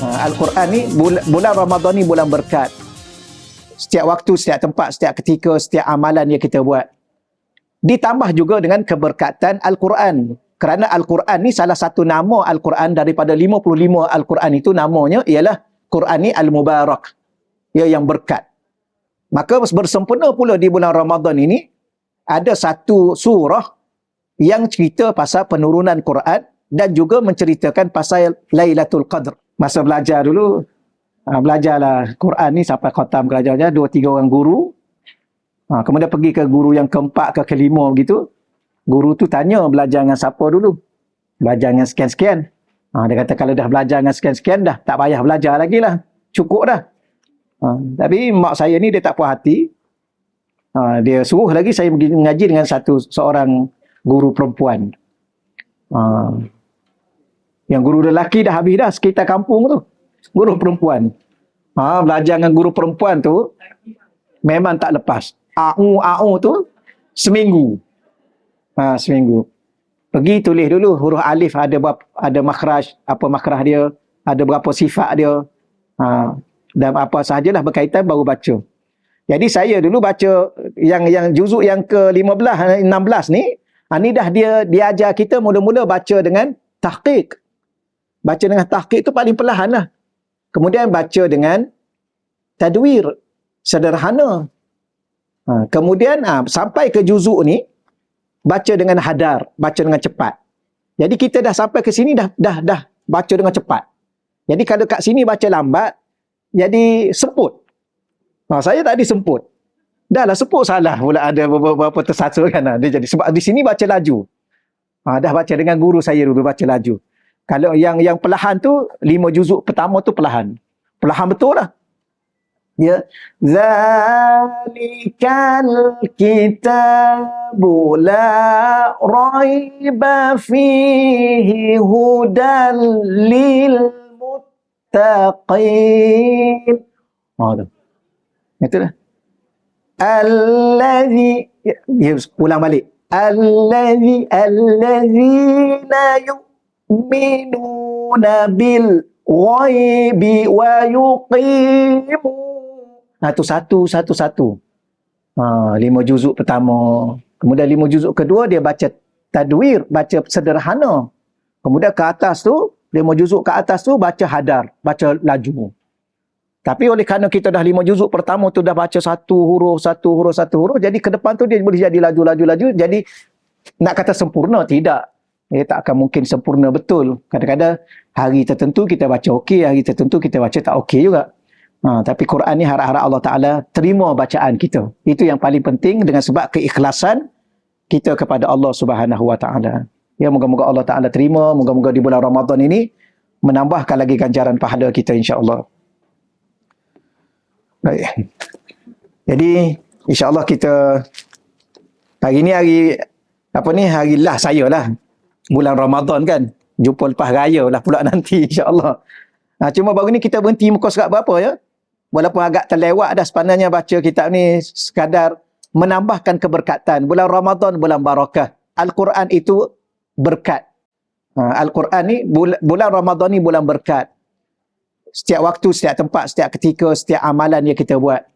Al-Quran ni, bulan Ramadan ni bulan berkat. Setiap waktu, setiap tempat, setiap ketika, setiap amalan yang kita buat. Ditambah juga dengan keberkatan Al-Quran. Kerana Al-Quran ni salah satu nama Al-Quran daripada 55 Al-Quran itu namanya ialah Quran ni Al-Mubarak. Ya, yang berkat. Maka bersempena pula di bulan Ramadan ini, ada satu surah yang cerita pasal penurunan Quran dan juga menceritakan pasal Lailatul Qadr. Masa belajar dulu, belajarlah Quran ni sampai khatam belajarnya 2-3 orang guru. Kemudian pergi ke guru yang keempat ke kelima begitu. Guru tu tanya belajar dengan siapa dulu. Belajar dengan sekian-sekian. Dia kata kalau dah belajar dengan sekian-sekian dah tak payah belajar lagi lah. Cukup dah. Tapi mak saya ni dia tak puas hati. Dia suruh lagi saya pergi mengaji dengan seorang guru perempuan. Yang guru lelaki dah habis dah sekitar kampung tu. Guru perempuan. Belajar dengan guru perempuan tu memang tak lepas. AU tu seminggu. Seminggu. Pergi tulis dulu huruf alif ada makhraj, apa makhraj dia, ada berapa sifat dia. Dan apa sahajalah berkaitan baru baca. Jadi saya dulu baca yang juzuk yang ke-15, 16 ni, ni dah dia ajar kita mula-mula baca dengan tahqiq. Baca dengan tahqiq tu paling perlahan lah. Kemudian baca dengan tadwir, sederhana. Kemudian sampai ke juzuk ni, baca dengan hadar, baca dengan cepat. Jadi kita dah sampai ke sini dah baca dengan cepat. Jadi kalau kat sini baca lambat, jadi semput. Saya tadi semput. Dah lah semput salah pula, ada beberapa tersasul kan. Dia jadi sebab di sini baca laju. Dah baca dengan guru saya dulu baca laju. Kalau yang perlahan tu 5 juzuk pertama tu perlahan. Perlahan betul lah. Ya, zalikal kitabu la raiba fihi hudan lil muttaqin. Itulah. Allazi, ulang balik. Allazina yu'minuna bil ghaibi wa yuqimu. Tu satu. 5 juzuk pertama. Kemudian 5 juzuk kedua dia baca tadwir, baca sederhana. Kemudian ke atas tu, 5 juzuk ke atas tu baca hadar, baca laju. Tapi oleh kerana kita dah 5 juzuk pertama tu dah baca satu huruf, jadi ke depan tu dia boleh jadi laju. Jadi nak kata sempurna, tidak. Dia tak akan mungkin sempurna betul. Kadang-kadang hari tertentu kita baca okey, hari tertentu kita baca tak okey juga. Tapi Quran ni harap-harap Allah Ta'ala terima bacaan kita. Itu yang paling penting dengan sebab keikhlasan kita kepada Allah Subhanahu Wa Ta'ala. Ya, moga-moga Allah Ta'ala terima. Moga-moga di bulan Ramadan ini menambahkan lagi ganjaran pahala kita insya-Allah. Baik. Jadi insya-Allah kita hari ni hari last saya lah. Bulan Ramadan kan. Jumpa lepas raya lah pula nanti insya-Allah. Cuma baru ni kita berhenti muka surat berapa ya? Walaupun agak terlewat dah sebenarnya baca kitab ni sekadar menambahkan keberkatan. Bulan Ramadan bulan barakah. Al-Quran itu berkat. Al-Quran ni bulan Ramadan ni bulan berkat. Setiap waktu, setiap tempat, setiap ketika, setiap amalan yang kita buat.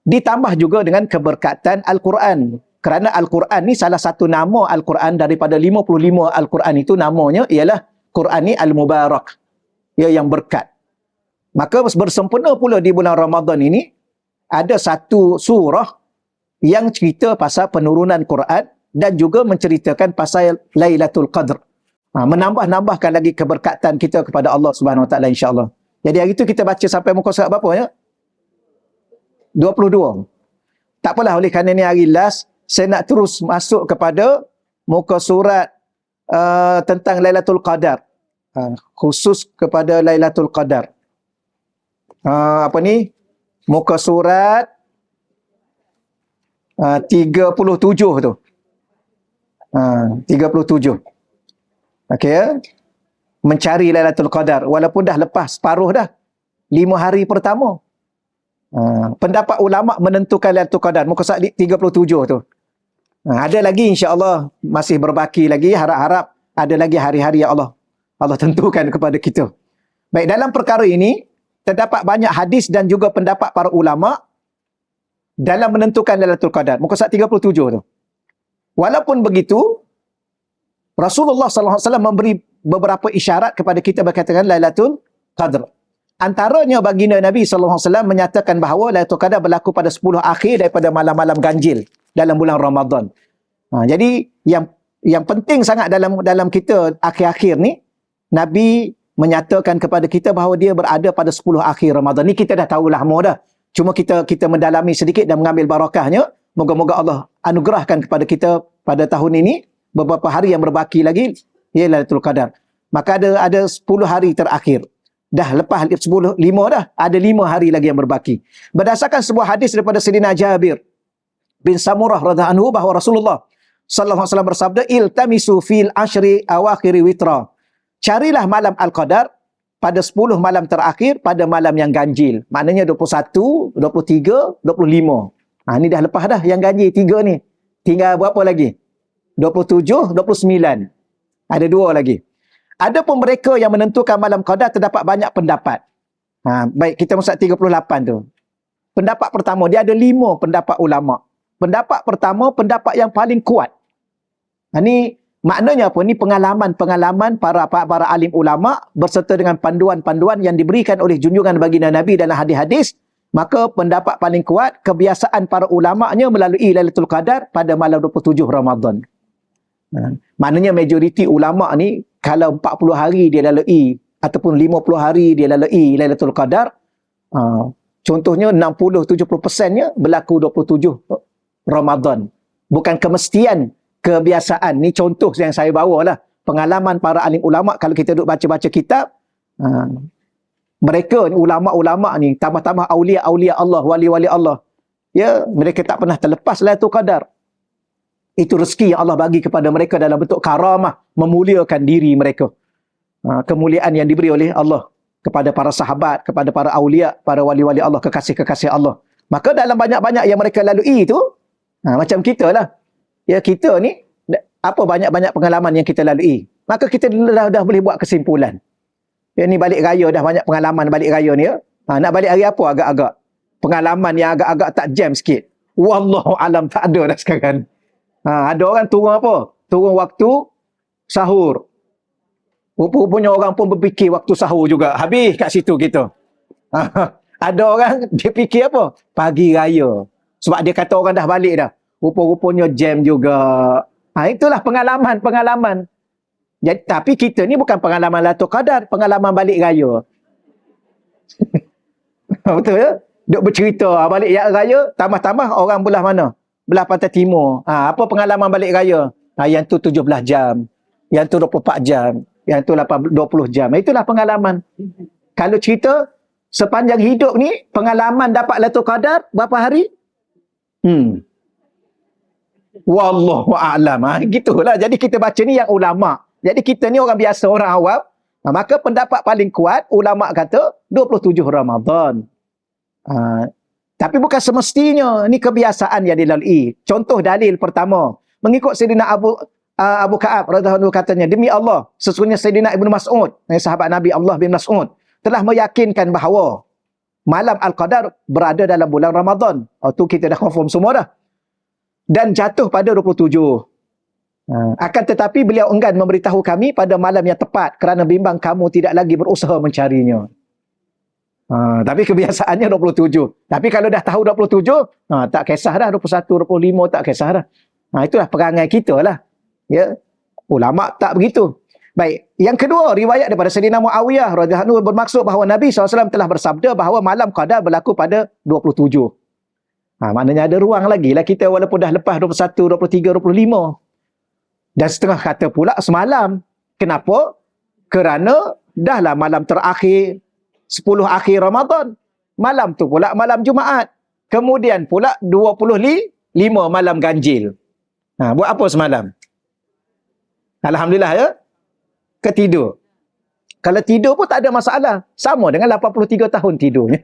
Ditambah juga dengan keberkatan Al-Quran. Kerana Al-Quran ni salah satu nama Al-Quran daripada 55 Al-Quran itu namanya ialah Quran ni Al-Mubarak. Ya, yang berkat. Maka bersempena pula di bulan Ramadan ini, ada satu surah yang cerita pasal penurunan Quran dan juga menceritakan pasal Lailatul Qadr. Menambah-nambahkan lagi keberkatan kita kepada Allah Subhanahu Wa Taala insya-Allah. Jadi hari itu kita baca sampai muka surat berapa ya? 22. Tak apalah, oleh kerana ni hari last, saya nak terus masuk kepada muka surat tentang Lailatul Qadar. Khusus kepada Lailatul Qadar. Muka surat 37 tu. 37. Okey ya. Mencari Lailatul Qadar walaupun dah lepas separuh dah. 5 hari pertama. Pendapat ulama menentukan Lailatul Qadar muka surat 37 tu. Ada lagi insya-Allah masih berbaki lagi, harap-harap ada lagi hari-hari yang Allah tentukan kepada kita. Baik, dalam perkara ini terdapat banyak hadis dan juga pendapat para ulama dalam menentukan Lailatul Qadar. Muka surat 37 tu. Walaupun begitu, Rasulullah SAW memberi beberapa isyarat kepada kita berkaitan Lailatul Qadar. Antaranya baginda Nabi SAW menyatakan bahawa Lailatul Qadar berlaku pada 10 akhir daripada malam-malam ganjil dalam bulan Ramadan. Jadi yang penting sangat dalam kita akhir-akhir ni, Nabi menyatakan kepada kita bahawa dia berada pada 10 akhir Ramadan. Ni kita dah tahu lama dah. Cuma kita mendalami sedikit dan mengambil barakahnya. Moga-moga Allah anugerahkan kepada kita pada tahun ini beberapa hari yang berbaki lagi ialah Lailatul Qadar. Maka ada 10 hari terakhir. Dah lepas 5 dah, ada 5 hari lagi yang berbaki. Berdasarkan sebuah hadis daripada Sayyidina Jabir bin Samurah radhiyallahu anhu bahawa Rasulullah sallallahu alaihi wasallam bersabda, iltamisu fil ashri awakhiri witra. Carilah malam Al-Qadar pada 10 malam terakhir pada malam yang ganjil. Maknanya 21, 23, 25. Ni dah lepas dah yang ganjil 3 ni. Tinggal berapa lagi? 27, 29. Ada 2 lagi. Adapun mereka yang menentukan malam Qadar terdapat banyak pendapat. Baik, kita masuk 38 tu. Pendapat pertama, dia ada 5 pendapat ulama. Pendapat pertama, pendapat yang paling kuat. Ni maknanya apa? Ni pengalaman-pengalaman para alim ulama berserta dengan panduan-panduan yang diberikan oleh junjungan baginda Nabi dalam hadis-hadis. Maka pendapat paling kuat, kebiasaan para ulama'nya melalui Lailatul Qadar pada malam 27 Ramadan. Maknanya majoriti ulama' ni, kalau 40 hari dia lalui, ataupun 50 hari dia lalui Lailatul Qadar, contohnya 60-70%-nya berlaku 27 Ramadan. Bukan kemestian, kebiasaan. Ni contoh yang saya bawa lah. Pengalaman para alim ulama' kalau kita duduk baca-baca kitab, mereka ni, ulama'-ulama' ni, tambah-tambah aulia-aulia Allah, wali-wali Allah. Ya, mereka tak pernah terlepas Lailatul Qadar. Itu rezeki yang Allah bagi kepada mereka dalam bentuk karamah, memuliakan diri mereka. Kemuliaan yang diberi oleh Allah kepada para sahabat, kepada para aulia, para wali-wali Allah, kekasih-kekasih Allah. Maka dalam banyak-banyak yang mereka lalui itu, macam kita lah. Ya, kita ni, apa banyak-banyak pengalaman yang kita lalui. Maka kita dah boleh buat kesimpulan. Ya, ni balik raya dah banyak pengalaman balik raya ni ya. Nak balik hari apa agak-agak? Pengalaman yang agak-agak tak jam sikit. Wallahu alam, tak ada dah sekarang. Ada orang turun apa? Turun waktu sahur. Rupa-rupanya orang pun berfikir waktu sahur juga. Habis kat situ kita. Ada orang dia fikir apa? Pagi raya. Sebab dia kata orang dah balik dah. Rupa-rupanya jam juga. Itulah pengalaman-pengalaman. Jadi, tapi kita ni bukan pengalaman Lailatul Qadar, pengalaman balik raya. Betul ya? Duk bercerita balik raya, tambah-tambah orang belah mana? Belah pantai timur. Apa pengalaman balik raya? Yang tu 17 jam. Yang tu 24 jam. Yang tu 20 jam. Itulah pengalaman. Kalau cerita, sepanjang hidup ni, pengalaman dapat Lailatul Qadar, berapa hari? Wallahu a'lam. Gitulah. Jadi kita baca ni yang ulama'. Jadi kita ni orang biasa, orang awam. Maka pendapat paling kuat, ulama' kata 27 Ramadan. Tapi bukan semestinya. Ini kebiasaan yang dilalui. Contoh dalil pertama. Mengikut Sayyidina Abu Ka'ab radhiyallahu anhu katanya, demi Allah, sesungguhnya Sayyidina Ibnu Mas'ud, sahabat Nabi Allah bin Mas'ud, telah meyakinkan bahawa malam Al-Qadar berada dalam bulan Ramadan. Itu kita dah confirm semua dah. Dan jatuh pada 27. Akan tetapi beliau enggan memberitahu kami pada malam yang tepat kerana bimbang kamu tidak lagi berusaha mencarinya. Tapi kebiasaannya 27. Tapi kalau dah tahu 27, tak kisah dah. 21, 25 tak kisah dah. Itulah perangai kita lah. Ya. Ulama' tak begitu. Baik. Yang kedua, riwayat daripada Sayyidina Muawiyah radhiyallahu anhu bermaksud bahawa Nabi SAW telah bersabda bahawa malam Qadar berlaku pada 27. Maknanya ada ruang lagi lah kita walaupun dah lepas 21, 23, 25. Dan setengah kata pula semalam. Kenapa? Kerana dahlah malam terakhir 10 akhir Ramadan. Malam tu pula malam Jumaat. Kemudian pula 25 malam ganjil. Buat apa semalam? Alhamdulillah ya. Ketidur. Kalau tidur pun tak ada masalah. Sama dengan 83 tahun tidurnya.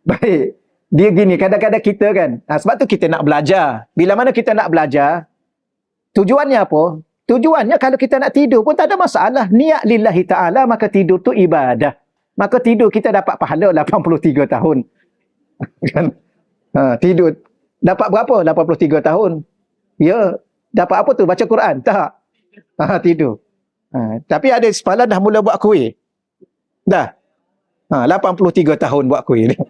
Baik. Dia gini, kadang-kadang kita kan. Sebab tu kita nak belajar. Bila mana kita nak belajar, tujuannya apa? Tujuannya kalau kita nak tidur pun tak ada masalah. Niat lillahi ta'ala, maka tidur tu ibadah. Maka tidur kita dapat pahala 83 tahun. Kan? Tidur. Dapat berapa? 83 tahun. Ya. Dapat apa tu? Baca Quran? Tak. Tidur. Tapi ada sepalan dah mula buat kuih. Dah. 83 tahun buat kuih dia.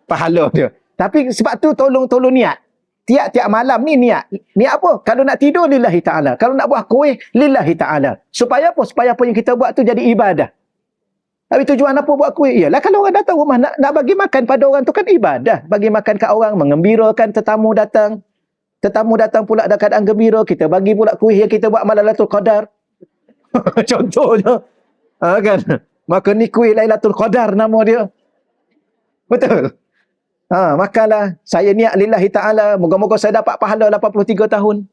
Pahala dia. Tapi sebab tu tolong niat. Tiap-tiap malam ni niat. Niat apa? Kalau nak tidur lillahi ta'ala. Kalau nak buat kuih lillahi ta'ala. Supaya apa? Supaya apa yang kita buat tu jadi ibadah. Tapi tujuan apa buat kuih? Yalah kalau orang datang rumah nak bagi makan pada orang tu kan ibadah. Bagi makan kat orang, mengembirakan tetamu datang. Tetamu datang pula dalam keadaan gembira. Kita bagi pula kuih yang kita buat malam Lailatul Qadar. Contohnya. Kan? Maka ni kuih Lailatul Qadar nama dia. Betul? Makalah saya niat lillahi ta'ala, moga-moga saya dapat pahala 83 tahun.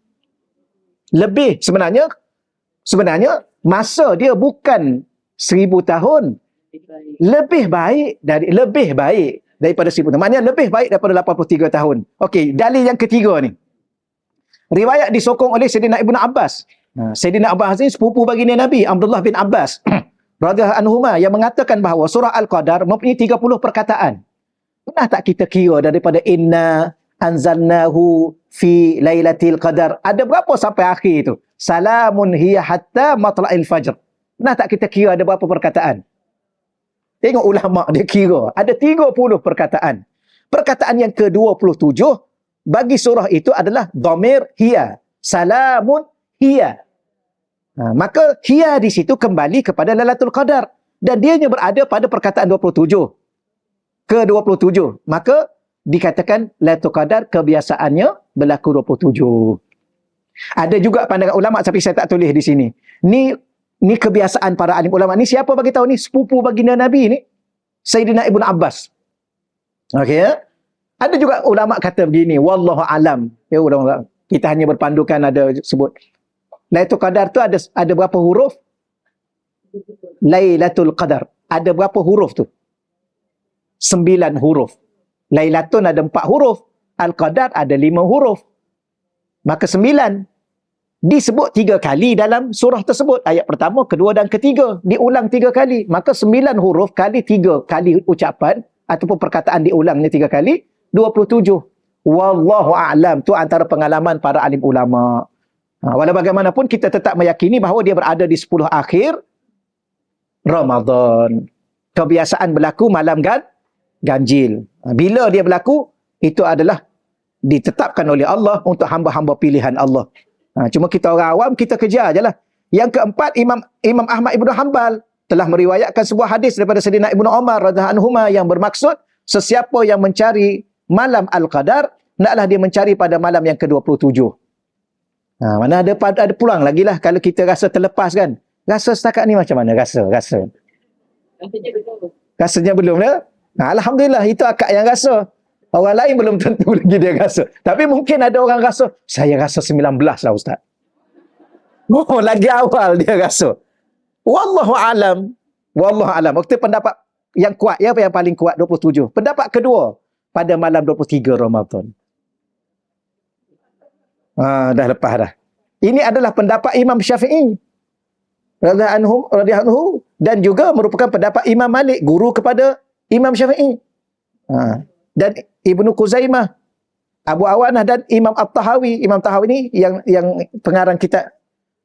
Lebih sebenarnya masa dia bukan 1000 tahun. Lebih baik daripada 1000 tahun. Maknanya lebih baik daripada 83 tahun. Okey, dalil yang ketiga ni. Riwayat disokong oleh Sayyidina Ibnu Abbas. Sayyidina Abbas ni sepupu baginda Nabi, Abdullah bin Abbas radhiyallahu anhuma, yang mengatakan bahawa surah Al-Qadar mempunyai 30 perkataan. Pernah tak kita kira daripada inna anzalnahu fi lailatul qadar, ada berapa sampai akhir itu? Salamun hiya hatta matla'il fajr. Pernah tak kita kira ada berapa perkataan? Tengok ulama dia kira. Ada 30 perkataan. Perkataan yang ke-27 bagi surah itu adalah dhamir hiya. Salamun hiya. Maka hiya di situ kembali kepada Lailatul Qadar. Dan dianya berada pada perkataan 27. Ke-27. Maka dikatakan Lailatul Qadar kebiasaannya berlaku 27. Ada juga pandangan ulama tapi saya tak tulis di sini. Ni kebiasaan para alim ulama. Ni siapa bagi tahu ni? Sepupu baginda Nabi ni. Sayyidina Ibnu Abbas. Okey ya? Ada juga ulama kata begini, wallahu alam. Ya kita hanya berpandukan ada sebut. Lailatul Qadar tu ada berapa huruf? Lailatul Qadar. Ada berapa huruf tu? 9 huruf. Lailatun ada 4 huruf. Al-Qadar ada 5 huruf. Maka 9 disebut 3 kali dalam surah tersebut. Ayat pertama, kedua dan ketiga. Diulang 3 kali. Maka 9 huruf kali 3 kali ucapan ataupun perkataan diulangnya 3 kali, 27. Wallahu a'lam. Tu antara pengalaman para alim ulama. Walau bagaimanapun kita tetap meyakini bahawa dia berada di 10 akhir Ramadan. Kebiasaan berlaku malam ganjil. Bila dia berlaku, itu adalah ditetapkan oleh Allah untuk hamba-hamba pilihan Allah. Cuma kita orang awam, kita kejar je lah. Yang keempat, Imam Ahmad Ibn Hanbal telah meriwayatkan sebuah hadis daripada Sayyidina Ibnu Umar radhiyallahu anhuma yang bermaksud, sesiapa yang mencari malam Al-Qadar, naklah dia mencari pada malam yang ke-27. Mana ada peluang lagi lah kalau kita rasa terlepas kan. Rasa setakat ni macam mana? Rasanya belum dah. Alhamdulillah, itu akak yang rasa. Orang lain belum tentu lagi dia rasa. Tapi mungkin ada orang rasa, saya rasa 19 lah Ustaz. Oh, lagi awal dia rasa. Wallahu alam. Wallahu alam. Waktu pendapat yang kuat, ya, apa yang paling kuat? 27. Pendapat kedua, pada malam 23 Ramadan. Dah lepas dah. Ini adalah pendapat Imam Syafi'i radhiyallahu anhu, dan juga merupakan pendapat Imam Malik, guru kepada Imam Syafi'i. Dan Ibnu Khuzaimah, Abu Awanah dan Imam At-Tahawi. Imam Tahawi ni yang pengarang kitab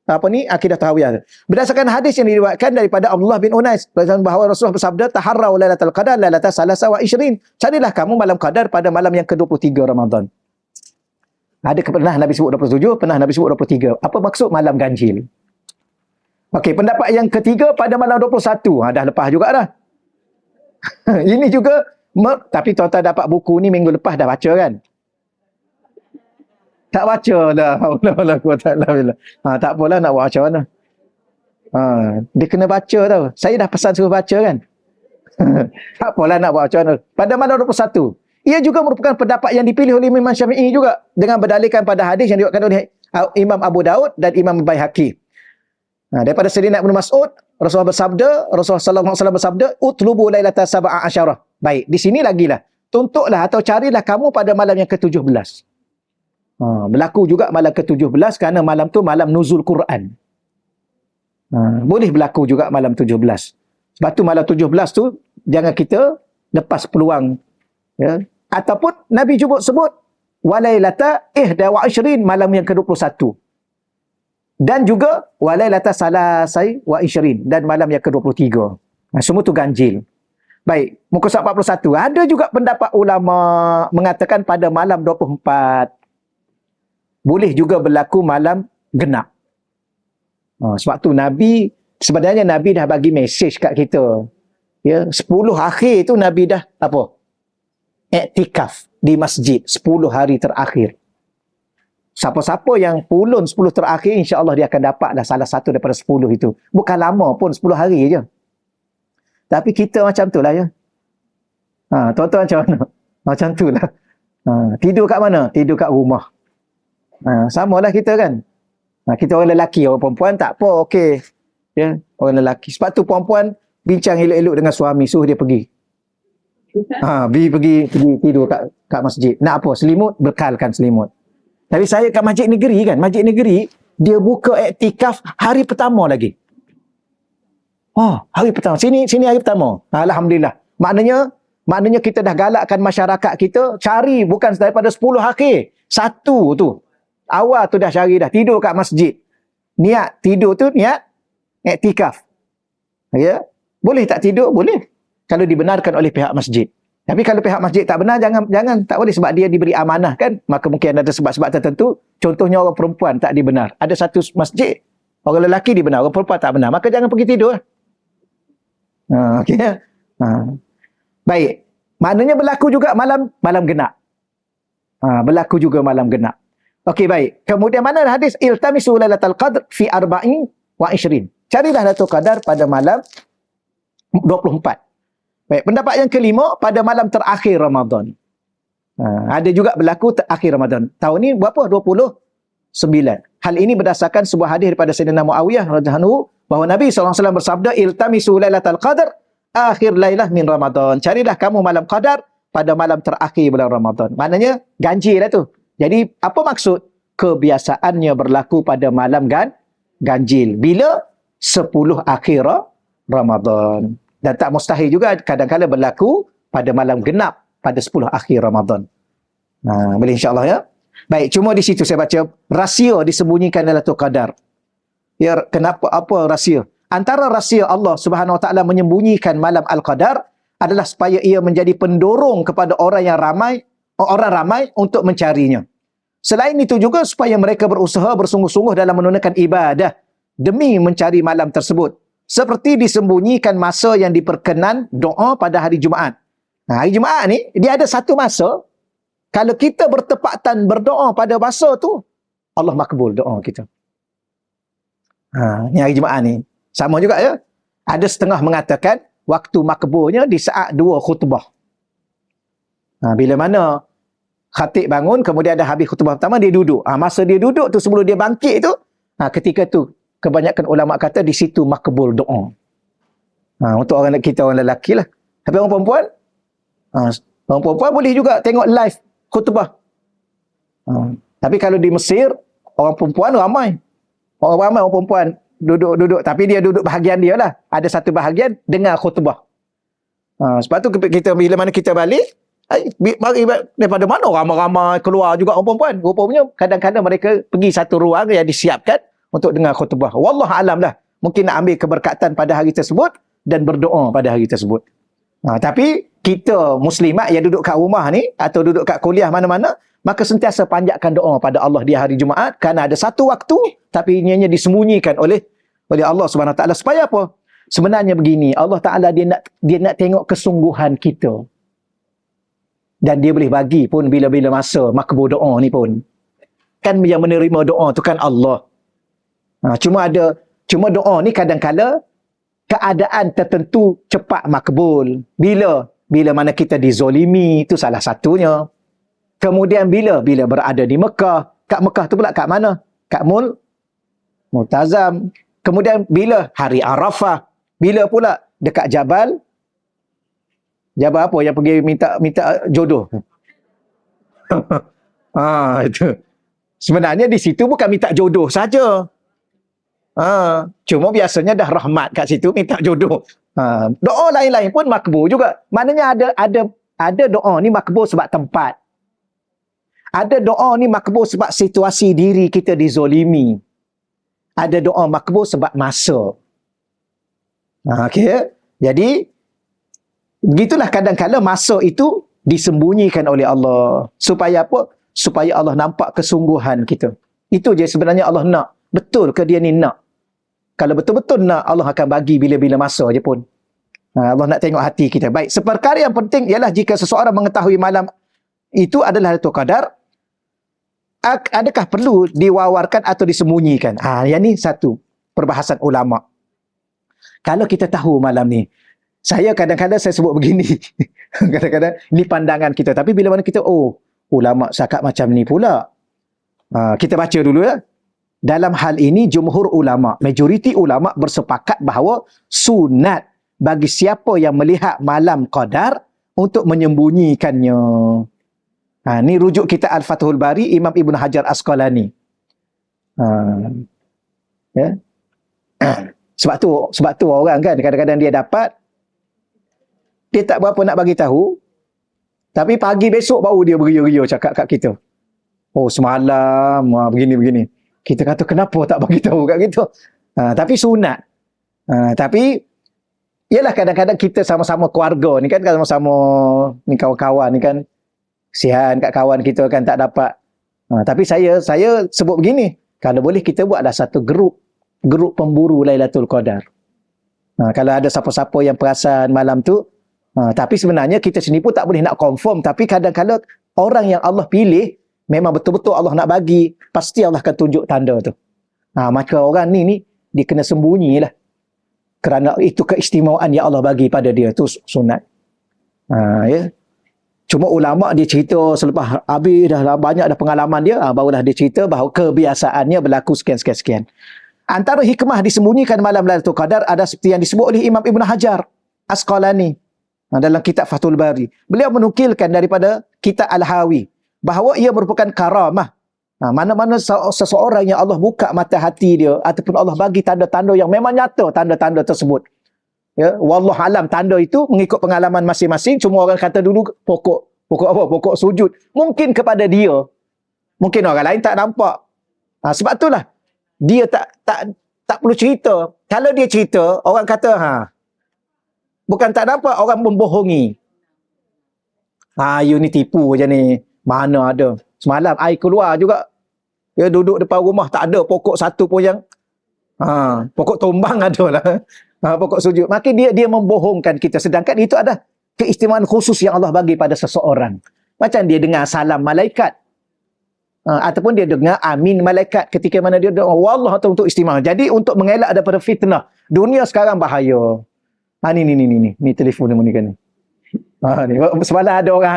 Akidah Tahawiyah. Berdasarkan hadis yang diriwayatkan daripada Abdullah bin Unais bahawa Rasulullah bersabda, taharrau lailatul qadar lailata salasa wa ishrin. Carilah kamu malam qadar pada malam yang ke-23 Ramadan. Ada pernah Nabi sebut 27, pernah Nabi sebut 23. Apa maksud malam ganjil? Okey, pendapat yang ketiga pada malam 21. Dah lepas juga dah. Ini juga tapi tuan-tuan dapat buku ni minggu lepas dah baca kan? Tak baca dah. Tak apalah nak buat macam mana. Dia kena baca tau. Saya dah pesan suruh baca kan? Tak apalah nak buat macam mana. Pada malam 21. Ia juga merupakan pendapat yang dipilih oleh Imam Syafi'i juga. Dengan berdalilkan pada hadis yang diriwayatkan oleh Imam Abu Daud dan Imam Baihaqi. Daripada Sayyidina Ibnu Mas'ud, Rasulullah sallallahu alaihi wasallam bersabda, "Utlubu lailata sab'a asyarah." Baik, di sini lagilah. Tuntutlah atau carilah kamu pada malam yang ke-17. Berlaku juga malam ke-17 kerana malam tu malam nuzul Quran. Boleh berlaku juga malam 17. Sebab tu malam 17 tu jangan kita lepas peluang, ya. Ataupun Nabi sebut walailata ihda wa ishrin, malam yang ke-21. Dan juga walailata salasai wa ishrin, dan malam yang ke-23. Semua tu ganjil. Baik, muka surat 41. Ada juga pendapat ulama mengatakan pada malam 24 boleh juga berlaku malam genap. Sebab tu sebenarnya Nabi dah bagi mesej kat kita. Ya, 10 akhir tu Nabi dah iktikaf di masjid 10 hari terakhir. Siapa-siapa yang pulun 10 terakhir, insya-Allah dia akan dapatlah salah satu daripada 10 itu. Bukan lama pun, 10 hari je. Tapi kita macam tu lah, ya. Tuan-tuan macam mana? Macam tu lah. Tidur kat mana? Tidur kat rumah. Samalah kita kan. Kita orang lelaki, orang perempuan tak apa, okey. Ya, orang lelaki. Sebab tu perempuan bincang elok-elok dengan suami, suruh dia pergi. Pergi tidur kat masjid. Nak apa? Selimut, bekalkan selimut. Tapi saya kat masjid negeri kan, masjid negeri dia buka iktikaf hari pertama lagi. Hari pertama. Sini hari pertama. Alhamdulillah. Maknanya kita dah galakkan masyarakat kita cari bukan daripada 10 akhir. Satu tu. Awal tu dah cari dah. Tidur kat masjid. Niat tidur tu niat iktikaf. Ya. Boleh tak tidur? Boleh. Kalau dibenarkan oleh pihak masjid. Tapi kalau pihak masjid tak benar, jangan tak boleh, sebab dia diberi amanah kan. Maka mungkin ada sebab-sebab tertentu. Contohnya orang perempuan tak dibenar. Ada satu masjid, orang lelaki dibenar, orang perempuan tak benar. Maka jangan pergi tidur. Okey. Baik. Maknanya berlaku juga malam genap. Berlaku juga malam genap. Okey, baik. Kemudian mana hadis iltamisu lailatul qadr fi arba'in wa ishrin. Carilah Lailatul Qadar pada malam 24. Baik, pendapat yang kelima pada malam terakhir Ramadan. Ada juga berlaku terakhir Ramadan. Tahun ni berapa? 29. Hal ini berdasarkan sebuah hadis daripada Sayyidina Muawiyah radhiyallahu anhu bahawa Nabi SAW bersabda, iltamisu lailatul qadar akhir lailah min Ramadan. Carilah kamu malam qadar pada malam terakhir bulan Ramadan. Maknanya ganjil lah tu. Jadi apa maksud? Kebiasaannya berlaku pada malam ganjil. Bila? 10 akhir Ramadan. Dan tak mustahil juga kadang-kadang berlaku pada malam genap pada 10 akhir Ramadan. Boleh insya-Allah, ya. Baik, cuma di situ saya baca rahsia disembunyikan Lailatul Qadar. Ya, kenapa, apa rahsia? Antara rahsia Allah Subhanahu Wa Taala menyembunyikan malam Al-Qadar adalah supaya ia menjadi pendorong kepada orang ramai untuk mencarinya. Selain itu juga supaya mereka berusaha bersungguh-sungguh dalam menunaikan ibadah demi mencari malam tersebut. Seperti disembunyikan masa yang diperkenan doa pada hari Jumaat. Hari Jumaat ni, dia ada satu masa, kalau kita bertepatan berdoa pada masa tu, Allah makbul doa kita. Ni hari Jumaat ni. Sama juga, ya. Ada setengah mengatakan, waktu makbulnya di saat 2 khutbah. Bila mana khatib bangun, kemudian ada habis khutbah pertama, dia duduk. Masa dia duduk tu, sebelum dia bangkit tu, ketika tu, kebanyakan ulama kata di situ makbul doa. Untuk orang lelaki lah. Tapi orang perempuan, orang perempuan boleh juga tengok live khutbah. Tapi kalau di Mesir, orang perempuan ramai. Orang perempuan duduk. Tapi dia duduk bahagian dia lah. Ada satu bahagian dengar khutbah. Sebab tu kita bila mana kita balik, daripada mana ramai-ramai keluar juga orang perempuan. Rupanya kadang-kadang mereka pergi satu ruang yang disiapkan untuk dengar khutbah. Wallah alam lah. Mungkin nak ambil keberkatan pada hari tersebut dan berdoa pada hari tersebut. Tapi kita muslimat yang duduk kat rumah ni atau duduk kat kuliah mana-mana, maka sentiasa panjatkan doa pada Allah di hari Jumaat kerana ada satu waktu tapi ianya disembunyikan oleh Allah Subhanahu Wa Taala. Supaya apa? Sebenarnya begini, Allah Taala dia nak tengok kesungguhan kita. Dan dia boleh bagi pun bila-bila masa makbul doa ni pun. Kan yang menerima doa tu kan Allah. Cuma doa ni kadang-kala keadaan tertentu cepat makbul. Bila mana kita dizolimi, itu salah satunya. Kemudian bila berada di Mekah. Kat Mekah tu pula kat mana? Kat Multazam. Kemudian bila hari Arafah. Bila pula dekat Jabal apa yang pergi minta jodoh. Itu. Sebenarnya di situ bukan minta jodoh saja. Cuma biasanya dah rahmat kat situ minta jodoh. Doa lain-lain pun makbul juga. Maknanya ada doa ni makbul sebab tempat. Ada doa ni makbul sebab situasi diri kita dizolimi. Ada doa makbul sebab masa. Okey. Jadi begitulah kadang-kadang masa itu disembunyikan oleh Allah. Supaya apa? Supaya Allah nampak kesungguhan kita. Itu je sebenarnya Allah nak. Betul ke dia ni nak? Kalau betul-betul nak, Allah akan bagi bila-bila masa je pun. Allah nak tengok hati kita. Baik, seperkara yang penting ialah jika seseorang mengetahui malam itu adalah Lailatul Qadar, adakah perlu diwawarkan atau disembunyikan? Yang ni satu perbahasan ulama. Kalau kita tahu malam ni, saya kadang-kadang saya sebut begini. Kadang-kadang ni pandangan kita. Tapi bila mana kita, ulama cakap macam ni pula. Kita baca dulu ya. Dalam hal ini, jumhur ulama, majoriti ulama bersepakat bahawa sunat bagi siapa yang melihat malam qadar untuk menyembunyikannya. Ni rujuk kita Al-Fathul Bari, Imam Ibn Hajar Asqalani. Ya. Sebab tu orang kan, kadang-kadang dia dapat, dia tak berapa nak bagi tahu, tapi pagi besok baru dia beria-ria cakap kat kita. Semalam, begini-begini. Kita kata, kenapa tak bagi tahu kat kita? Tapi sunat. Tapi, ialah kadang-kadang kita sama-sama keluarga ni kan, sama-sama ni kawan-kawan ni kan, kesian kat kawan kita kan tak dapat. Tapi saya sebut begini, kalau boleh kita buatlah satu grup pemburu Lailatul Qadar. Kalau ada siapa-siapa yang perasan malam tu, tapi sebenarnya kita sini pun tak boleh nak confirm, tapi kadang-kadang orang yang Allah pilih, memang betul-betul Allah nak bagi, pasti Allah akan tunjuk tanda tu. Maka orang ni dia kena sembunyilah. Kerana itu keistimewaan yang Allah bagi pada dia, tu sunat. Ya. Cuma ulama dia cerita selepas habis dah banyak dah pengalaman dia, barulah dia cerita bahawa kebiasaannya berlaku sekian. Antara hikmah disembunyikan malam Lailatul Qadar ada seperti yang disebut oleh Imam Ibn Hajar Asqalani dalam kitab Fathul Bari. Beliau menukilkan daripada kitab Al-Hawi bahawa ia merupakan karamah. Mana-mana seseorang yang Allah buka mata hati dia ataupun Allah bagi tanda-tanda yang memang nyata, tanda-tanda tersebut. Ya, wallah alam, tanda itu mengikut pengalaman masing-masing. Cuma orang kata dulu pokok sujud. Mungkin kepada dia, mungkin orang lain tak nampak. Sebab itulah dia tak perlu cerita. Kalau dia cerita, orang kata bukan tak nampak, orang membohongi. You ni tipu je ni. Mana ada. Semalam air keluar juga. Dia duduk depan rumah, tak ada pokok satu pun yang pokok tombang ada lah. Pokok sujud. Maka dia membohongkan kita. Sedangkan itu ada keistimewaan khusus yang Allah bagi pada seseorang. Macam dia dengar salam malaikat. Ataupun dia dengar amin malaikat ketika mana dia doa wallah atau untuk istimewa. Jadi untuk mengelak daripada fitnah. Dunia sekarang bahaya. Ni telefon ni kan. Ni. Semalam ada orang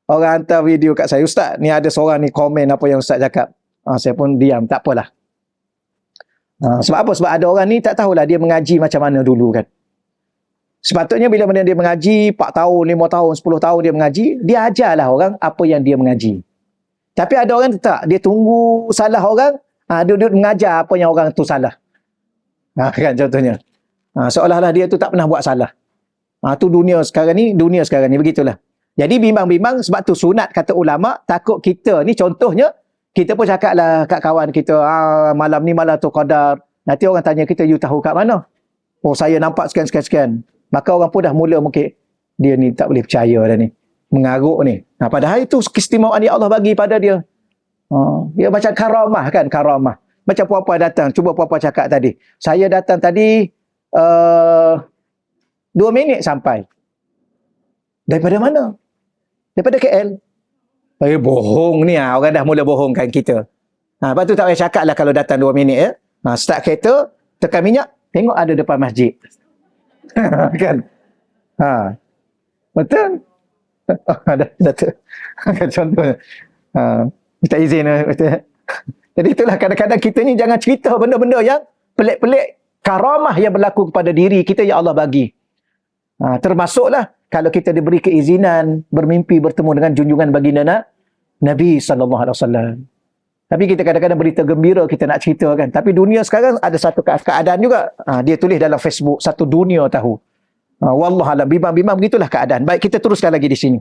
hantar video kat saya. Ustaz, ni ada seorang ni komen apa yang Ustaz cakap. Saya pun diam, tak apalah. Sebab apa? Sebab ada orang ni tak tahulah dia mengaji macam mana dulu kan. Sepatutnya bila mana dia mengaji 4 tahun, 5 tahun, 10 tahun dia mengaji, dia ajarlah orang apa yang dia mengaji. Tapi ada orang tak, dia tunggu salah orang, dia duduk mengajar apa yang orang tu salah. Kan contohnya. Seolah-olah dia tu tak pernah buat salah. Tu dunia sekarang ni begitulah. Jadi bimbang-bimbang sebab tu sunat kata ulama, takut kita ni contohnya kita pun cakaplah kat kawan kita, malam ni malam tu qadar. Nanti orang tanya kita, you tahu kat mana? Saya nampak sekian. Maka orang pun dah mula mungkin, dia ni tak boleh percaya dah ni. Mengaruk ni. Padahal itu keistimewaan yang Allah bagi pada dia. Dia macam karamah kan, karamah. Macam puan-puan datang, cuba puan-puan cakap tadi. Saya datang tadi, 2 minit sampai. Daripada mana? Daripada KL. Bohong ni orang dah mula bohongkan kita. Lepas tu tak payah cakap lah kalau datang 2 minit ya. Start kereta, tekan minyak, tengok ada depan masjid. Kan? Betul? Datuk. Contohnya. Minta izin. Jadi itulah kadang-kadang kita ni jangan cerita benda-benda yang pelik-pelik. Karamah yang berlaku kepada diri kita yang Allah bagi. Termasuklah kalau kita diberi keizinan bermimpi bertemu dengan junjungan baginda Nabi sallallahu alaihi wasallam. Tapi kita kadang-kadang berita gembira kita nak cerita kan. Tapi dunia sekarang ada satu keadaan juga. Dia tulis dalam Facebook, satu dunia tahu. Wallahualam, bimbang-bimbang begitulah keadaan. Baik, kita teruskan lagi di sini.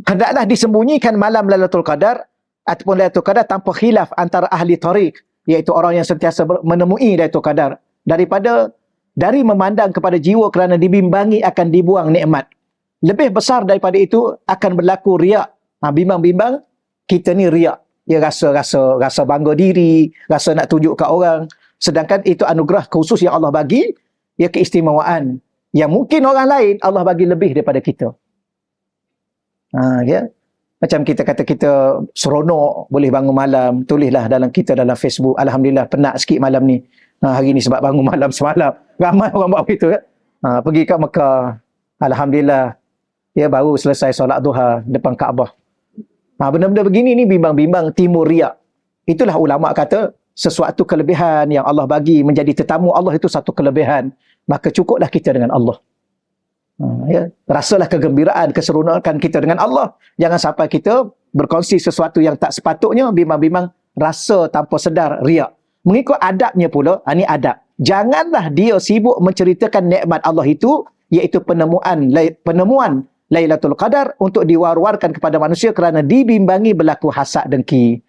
Hendaklah disembunyikan malam Lailatul Qadar ataupun Lailatul Qadar tanpa khilaf antara ahli tariq, iaitu orang yang sentiasa menemui Lailatul Qadar, dari memandang kepada jiwa kerana dibimbangi akan dibuang nikmat. Lebih besar daripada itu akan berlaku riak. Bimbang-bimbang kita ni riak. Dia rasa bangga diri, rasa nak tunjuk kat orang. Sedangkan itu anugerah khusus yang Allah bagi, ia keistimewaan yang mungkin orang lain Allah bagi lebih daripada kita. Ya. Macam kita kata kita seronok boleh bangun malam, tulislah dalam Facebook, alhamdulillah penat sikit malam ni. Hari ni sebab bangun malam semalam. Ramai orang buat begitu kan. Pergi kat Mekah, alhamdulillah ya baru selesai solat duha depan Kaabah. Benda-benda begini ni bimbang-bimbang timur riak. Itulah ulama kata sesuatu kelebihan yang Allah bagi menjadi tetamu Allah itu satu kelebihan. Maka cukuplah kita dengan Allah. Ya, rasalah kegembiraan, keseronokan kita dengan Allah. Jangan sampai kita berkongsi sesuatu yang tak sepatutnya, bimbang-bimbang rasa tanpa sedar riak. Mengikut adabnya pula, ini adab. Janganlah dia sibuk menceritakan nikmat Allah itu, iaitu penemuan Lailatul Qadar untuk diwar-warkan kepada manusia kerana dibimbangi berlaku hasad dengki.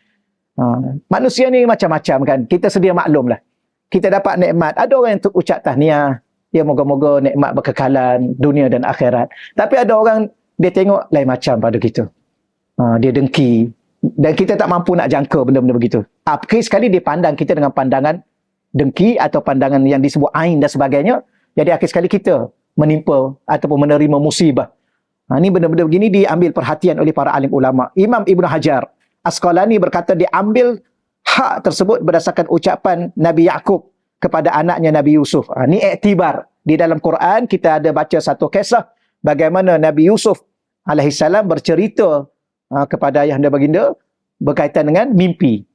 Manusia ni macam-macam kan. Kita sedia maklumlah. Kita dapat nikmat. Ada orang yang ucap tahniah. Ya moga-moga nikmat berkekalan dunia dan akhirat. Tapi ada orang dia tengok lain macam pada kita. Dia dengki. Dan kita tak mampu nak jangka benda-benda begitu. Sekali dia pandang kita dengan pandangan dengki atau pandangan yang disebut ain dan sebagainya. Jadi akhir sekali kita menimpa ataupun menerima musibah. Ini benda-benda begini diambil perhatian oleh para alim ulama. Imam Ibn Hajar Asqalani berkata diambil hak tersebut berdasarkan ucapan Nabi Yaqub kepada anaknya Nabi Yusuf. Ini iktibar. Di dalam Quran kita ada baca satu kisah bagaimana Nabi Yusuf alaihissalam bercerita kepada ayahanda baginda berkaitan dengan mimpi.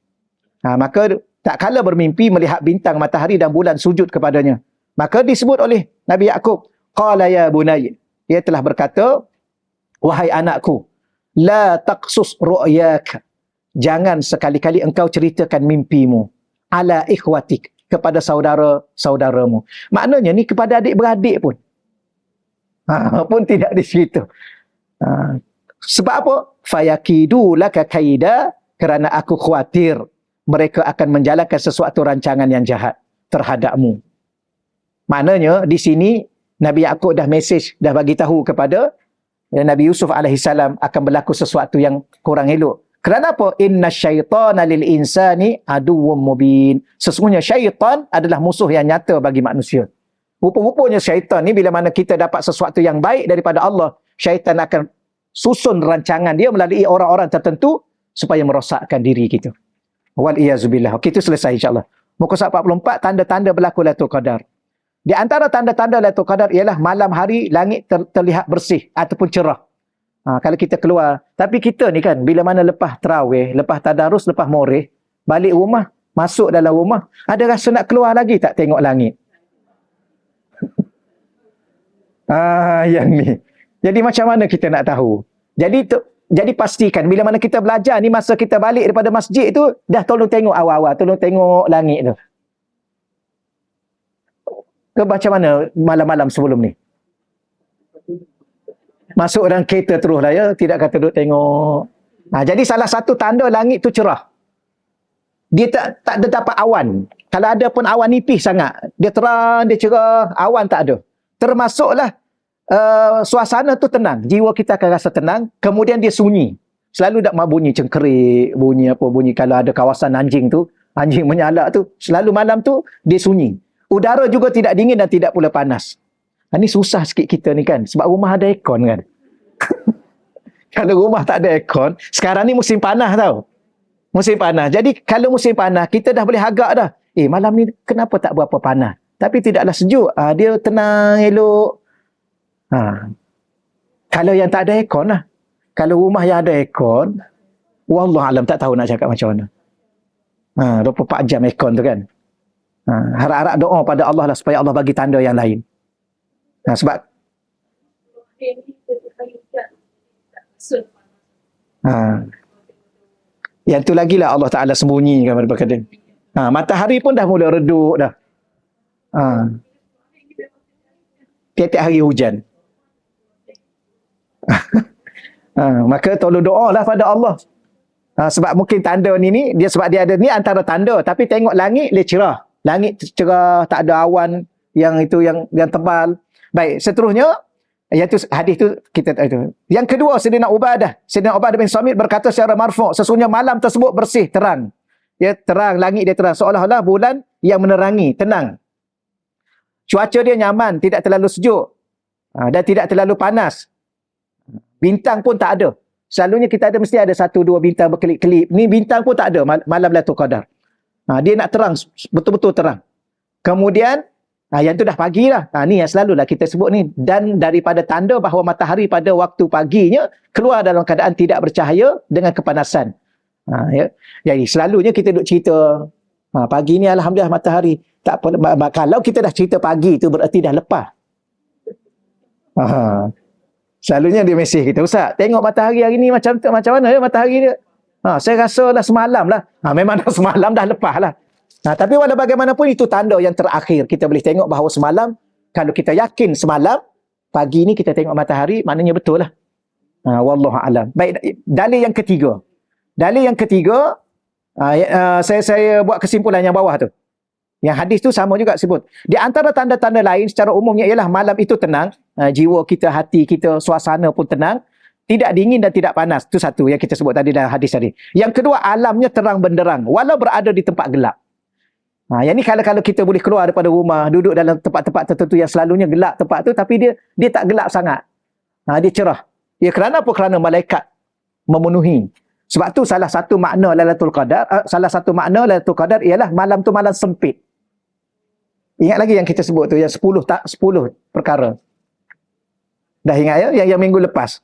Maka tak kala bermimpi melihat bintang, matahari dan bulan sujud kepadanya. Maka disebut oleh Nabi Yaqub, qala ya bunayya. Dia telah berkata, wahai anakku, la taqsus ru'yak. Jangan sekali-kali engkau ceritakan mimpimu ala ikhwatik, kepada saudara-saudaramu. Maknanya ni kepada adik-beradik pun. Pun tidak dicerita. Sebab apa? Fayakidu laka kaida, kerana aku khawatir mereka akan menjalankan sesuatu rancangan yang jahat terhadapmu. Maknanya di sini Nabi Yaqub dah mesej, dah bagi tahu kepada Nabi Yusuf alaihissalam akan berlaku sesuatu yang kurang elok. Kerana apa? Inna syaitana lil insani aduwwum mubin. Sesungguhnya syaitan adalah musuh yang nyata bagi manusia. Rupa-rupanya syaitan ni bila mana kita dapat sesuatu yang baik daripada Allah, syaitan akan susun rancangan dia melalui orang-orang tertentu supaya merosakkan diri kita. Wal iyazubillah. Okey, itu selesai insya-Allah. Muka surat 44, tanda-tanda berlaku Lailatul Qadar. Di antara tanda-tanda Lailatul Qadar ialah malam hari langit terlihat bersih ataupun cerah. Kalau kita keluar. Tapi kita ni kan, bila mana lepas tarawih, lepas tadarus, lepas moreh, balik rumah, masuk dalam rumah, ada rasa nak keluar lagi tak tengok langit? Yang ni. Jadi macam mana kita nak tahu? Jadi pastikan, bila mana kita belajar ni, masa kita balik daripada masjid tu, dah tolong tengok awal-awal, tolong tengok langit tu. Ke macam mana malam-malam sebelum ni? Masuk dalam kereta terus lah ya. Tidak kata duduk tengok. Jadi salah satu tanda langit tu cerah. Dia tak ada dapat awan. Kalau ada pun awan nipis sangat. Dia terang, dia cerah. Awan tak ada. Termasuklah suasana tu tenang. Jiwa kita akan rasa tenang. Kemudian dia sunyi. Selalu tak mau bunyi cengkerik. Bunyi apa. Bunyi kalau ada kawasan anjing tu. Anjing menyalak tu. Selalu malam tu dia sunyi. Udara juga tidak dingin dan tidak pula panas. Ini susah sikit kita ni kan. Sebab rumah ada aircon kan. Kalau rumah tak ada aircon. Sekarang ni musim panas tau. Musim panas. Jadi kalau musim panas, kita dah boleh agak dah. Malam ni kenapa tak berapa panas? Tapi tidaklah sejuk. Dia tenang, elok. Kalau yang tak ada aircon lah. Kalau rumah yang ada aircon, wallahualam tak tahu nak cakap macam mana. 24 jam aircon tu kan. Harap-harap doa pada Allah lah supaya Allah bagi tanda yang lain. Sebab Yang tu lagi lah Allah Ta'ala sembunyikan daripada dia. Matahari pun dah mula redup dah. Tiap-tiap hari hujan. Maka tolong doa lah pada Allah. Sebab mungkin tanda ni dia sebab dia ada ni antara tanda, tapi tengok langit dia cerah. Langit cerah, tak ada awan yang itu yang tebal. Baik, seterusnya iaitu hadis tu kita itu. Yang kedua, Sayyidina Ubadah bin Samit berkata secara marfu', sesungguhnya malam tersebut bersih, terang. Ya, terang, langit dia terang seolah-olah bulan yang menerangi, tenang. Cuaca dia nyaman, tidak terlalu sejuk dan tidak terlalu panas. Bintang pun tak ada. Selalunya kita mesti ada 1-2 bintang berkelip-kelip. Ni bintang pun tak ada malam Lailatul Qadar. Dia nak terang, betul-betul terang. Kemudian yang tu dah pagi lah. Ni yang selalulah kita sebut ni. Dan daripada tanda bahawa matahari pada waktu paginya keluar dalam keadaan tidak bercahaya dengan kepanasan. Ya. Jadi selalunya kita duk cerita pagi ni alhamdulillah matahari. Tak apa, kalau kita dah cerita pagi tu berarti dah lepas. Selalunya dia mesej kita, Ustaz, tengok matahari hari ni macam mana ya matahari dia? Saya rasa dah semalam lah. Memang dah semalam dah lepas lah. Tapi walau bagaimanapun itu tanda yang terakhir. Kita boleh tengok bahawa semalam, kalau kita yakin semalam, pagi ni kita tengok matahari, maknanya betul lah. Wallahu a'lam. Baik, dalil yang ketiga. Saya buat kesimpulan yang bawah tu. Yang hadis tu sama juga sebut. Di antara tanda-tanda lain secara umumnya ialah malam itu tenang. Jiwa kita, hati kita, suasana pun tenang. Tidak dingin dan tidak panas. Itu satu yang kita sebut tadi dalam hadis tadi. Yang kedua, alamnya terang benderang. Walau berada di tempat gelap. Yang ni kalau kita boleh keluar daripada rumah, duduk dalam tempat-tempat tertentu yang selalunya gelap tempat tu, tapi dia tak gelap sangat. Dia cerah. Ya, kerana apa? Kerana malaikat memenuhi. Sebab tu salah satu makna Lailatul Qadar ialah malam tu malam sempit. Ingat lagi yang kita sebut tu, yang 10 perkara. Dah ingat ya? Yang minggu lepas.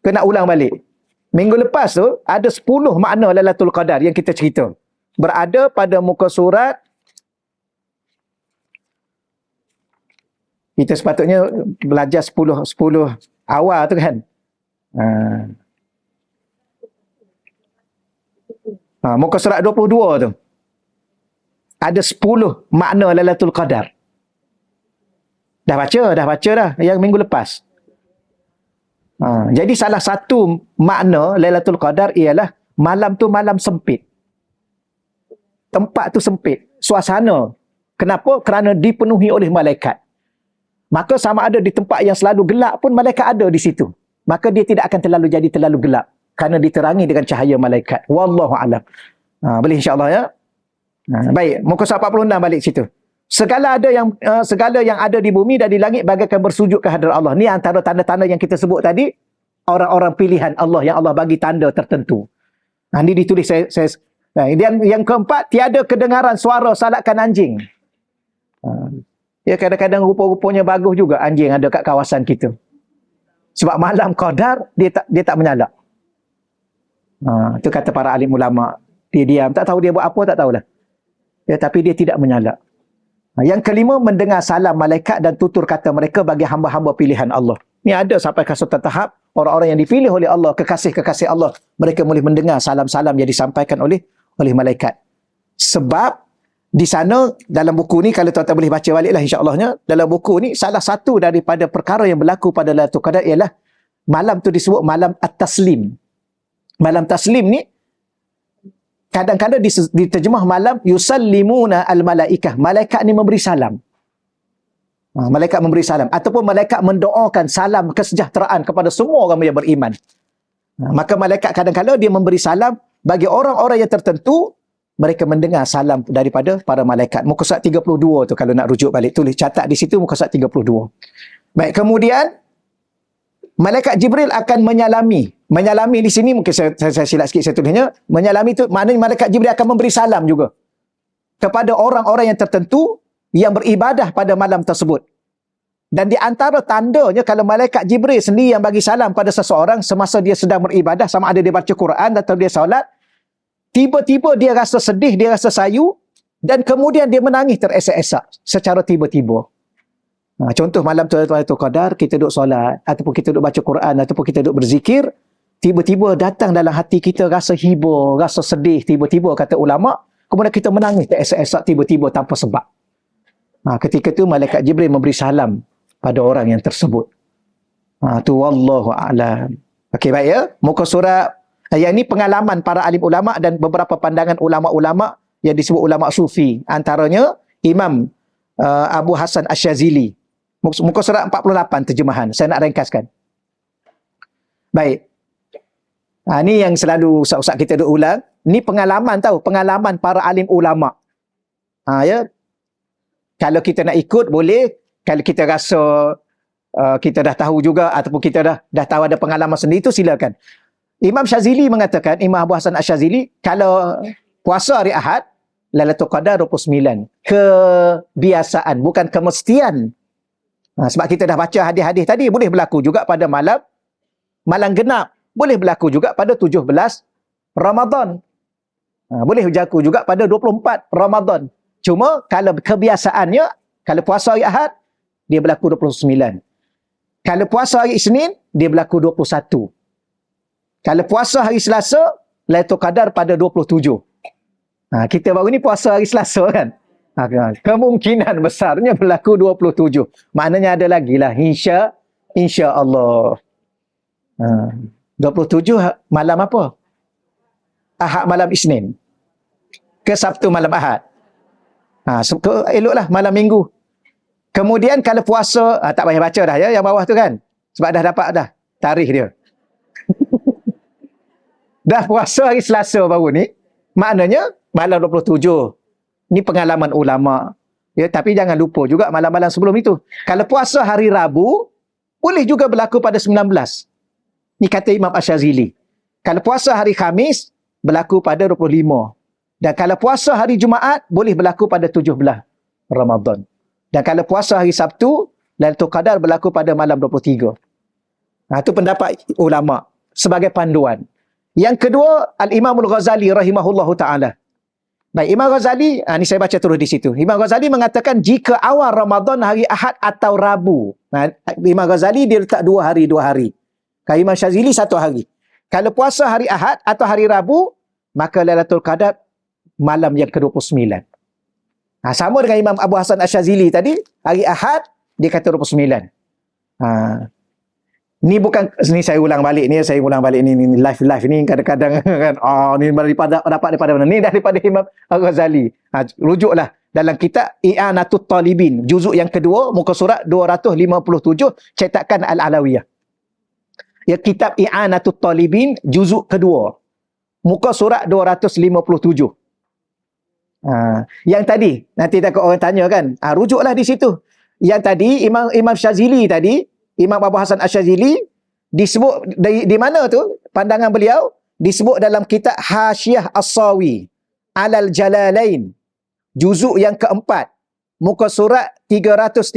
Kena ulang balik. Minggu lepas tu, ada 10 makna Lailatul Qadar yang kita cerita. Berada pada muka surat. Kita sepatutnya belajar 10 awal tu kan. Muka surat 22 tu. Ada 10 makna Lailatul Qadar. Dah baca dah yang minggu lepas. Jadi salah satu makna Lailatul Qadar ialah malam tu malam sempit. Tempat tu sempit. Suasana. Kenapa? Kerana dipenuhi oleh malaikat. Maka sama ada di tempat yang selalu gelap pun malaikat ada di situ. Maka dia tidak akan terlalu gelap. Kerana diterangi dengan cahaya malaikat. Wallahu a'lam. Boleh insyaAllah ya. Baik. Muka surat 46 balik situ. Segala yang ada di bumi dan di langit bagaikan bersujud ke hadirat Allah. Ni antara tanda-tanda yang kita sebut tadi. Orang-orang pilihan Allah yang Allah bagi tanda tertentu. Ini ditulis dan yang keempat, tiada kedengaran suara salakan anjing. Ya, kadang-kadang rupa-rupanya bagus juga anjing ada kat kawasan kita. Sebab malam Qadar, dia tak menyalak. Itu kata para alim ulama. Dia diam. Tak tahu dia buat apa, tak tahulah. Ya, tapi dia tidak menyalak. Yang kelima, mendengar salam malaikat dan tutur kata mereka bagi hamba-hamba pilihan Allah. Ini ada sampai ke suatu tahap, orang-orang yang dipilih oleh Allah, kekasih-kekasih Allah, mereka boleh mendengar salam-salam yang disampaikan oleh malaikat. Sebab di sana, dalam buku ni, kalau tuan-tuan boleh baca baliklah insya-Allahnya, dalam buku ni, salah satu daripada perkara yang berlaku pada Lailatul Qadar ialah malam tu disebut malam At-Taslim. Malam Taslim ni, kadang-kadang diterjemah malam yusallimuna al-malaikah. Malaikat ni memberi salam. Malaikat memberi salam. Ataupun malaikat mendoakan salam kesejahteraan kepada semua orang yang beriman. Maka malaikat kadang-kadang dia memberi salam bagi orang-orang yang tertentu. Mereka mendengar salam daripada para malaikat. Muka surat 32 tu kalau nak rujuk balik. Tulis, catat di situ muka surat 32. Baik, kemudian malaikat Jibril akan menyalami. Menyalami di sini, mungkin saya silap sikit saya tulisnya. Menyalami itu maknanya malaikat Jibril akan memberi salam juga kepada orang-orang yang tertentu yang beribadah pada malam tersebut. Dan di antara tandanya kalau malaikat Jibril sendiri yang bagi salam pada seseorang semasa dia sedang beribadah, sama ada dia baca Quran atau dia solat, tiba-tiba dia rasa sedih, dia rasa sayu, dan kemudian dia menangis teresak-esak secara tiba-tiba. Contoh malam tu Lailatul Qadar, kita duduk solat, ataupun kita duduk baca Quran, ataupun kita duduk berzikir, tiba-tiba datang dalam hati kita rasa hibur, rasa sedih, tiba-tiba kata ulama, kemudian kita menangis tak esak-esak tiba-tiba tanpa sebab. Ketika itu malaikat Jibril memberi salam pada orang yang tersebut. Tu wallahu a'lam. Okey, baik ya. Muka surat yang ini pengalaman para alim ulama dan beberapa pandangan ulama-ulama yang disebut ulama sufi. Antaranya Imam Abu Hasan Asy-Syazili. Muka surat 48 terjemahan. Saya nak ringkaskan. Baik. Ni yang selalu ustaz-ustaz kita duk ulang. Ni pengalaman tahu, pengalaman para alim ulama. Ya. Kalau kita nak ikut boleh, kalau kita rasa kita dah tahu juga ataupun kita dah tahu ada pengalaman sendiri, itu silakan. Imam Syazili mengatakan, Imam Abu Hasan Asy-Syazili, kalau puasa hari Ahad, Lailatul Qadar 29. Kebiasaan, bukan kemestian. Sebab kita dah baca hadis-hadis tadi, boleh berlaku juga pada malam genap. Boleh berlaku juga pada 17 Ramadan. Boleh berlaku juga pada 24 Ramadan. Cuma kalau kebiasaannya, kalau puasa hari Ahad, dia berlaku 29. Kalau puasa hari Isnin, dia berlaku 21. Kalau puasa hari Selasa, Lailatul Qadar pada 27. Kita baru ni puasa hari Selasa kan? Kemungkinan besarnya berlaku 27. Maknanya ada lagi lah. Insya Allah. 27 malam apa? Ahad malam Isnin. Ke Sabtu malam Ahad. Eloklah malam Minggu. Kemudian kalau puasa, tak payah baca dah ya, yang bawah tu kan. Sebab dah dapat dah tarikh dia. Dah puasa hari Selasa baru ni, maknanya malam 27. Ni pengalaman ulama. Ya, tapi jangan lupa juga malam-malam sebelum itu. Kalau puasa hari Rabu, boleh juga berlaku pada 19. Ni kata Imam Asy-Syazili. Kalau puasa hari Khamis, berlaku pada 25. Dan kalau puasa hari Jumaat, boleh berlaku pada 17 Ramadan. Dan kalau puasa hari Sabtu, Lailatul Qadar berlaku pada malam 23. Itu pendapat ulama sebagai panduan. Yang kedua, Al-Imam Al-Ghazali rahimahullahu ta'ala. Baik, Imam Ghazali, ni saya baca terus di situ. Imam Ghazali mengatakan jika awal Ramadan hari Ahad atau Rabu. Imam Ghazali dia letak 2 hari. Kalau Imam Syazili 1 hari. Kalau puasa hari Ahad atau hari Rabu, maka Lailatul Qadar malam yang ke-29. Sama dengan Imam Abu Hasan Asy-Syazili tadi, hari Ahad, dia kata 29. Ni bukan, ni saya ulang balik ni live ni kadang-kadang kan, ni dapat daripada mana? Ni daripada Imam Al-Ghazali. Rujuklah dalam kitab I'anatut Talibin, juzuk yang kedua, muka surat 257, cetakan Al-Alawiyah. Ya, kitab I'anatut Talibin, juzuk kedua, muka surat 257. Yang tadi, nanti takut orang tanya kan, rujuklah di situ. Yang tadi, Imam Syazili tadi, Imam Abu Hasan Asy-Syazili, disebut di mana tu pandangan beliau? Disebut dalam kitab Hasyiah As-Sawi Alal Jalalain, juzuk yang keempat, muka surat 337.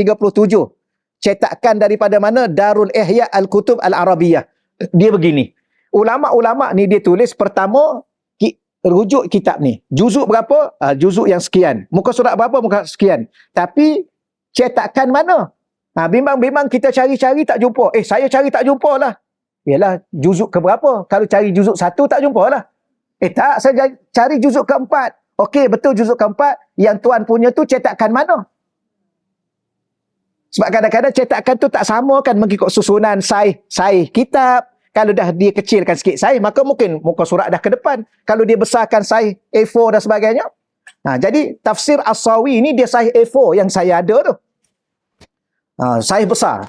Cetakan daripada mana? Darul Ihya Al-Kutub Al-Arabiyah. Dia begini. Ulama-ulama ni dia tulis pertama rujuk kitab ni. Juzuk berapa? Juzuk yang sekian. Muka surat berapa? Muka sekian. Tapi cetakan mana? Bimbang-bimbang kita cari-cari tak jumpa. Saya cari tak jumpa lah. Yalah, juzuk ke berapa? Kalau cari juzuk 1 tak jumpa lah. Tak, saya cari juzuk keempat. Okey, betul juzuk keempat. Yang tuan punya tu cetakan mana? Sebab kadang-kadang cetakan tu tak sama kan, mengikut susunan saiz kitab. Kalau dah dia kecilkan sikit saiz, maka mungkin muka surat dah ke depan. Kalau dia besarkan saiz A4 dan sebagainya. Jadi tafsir As-Sawi ni dia saiz A4 yang saya ada tu. Saiz besar.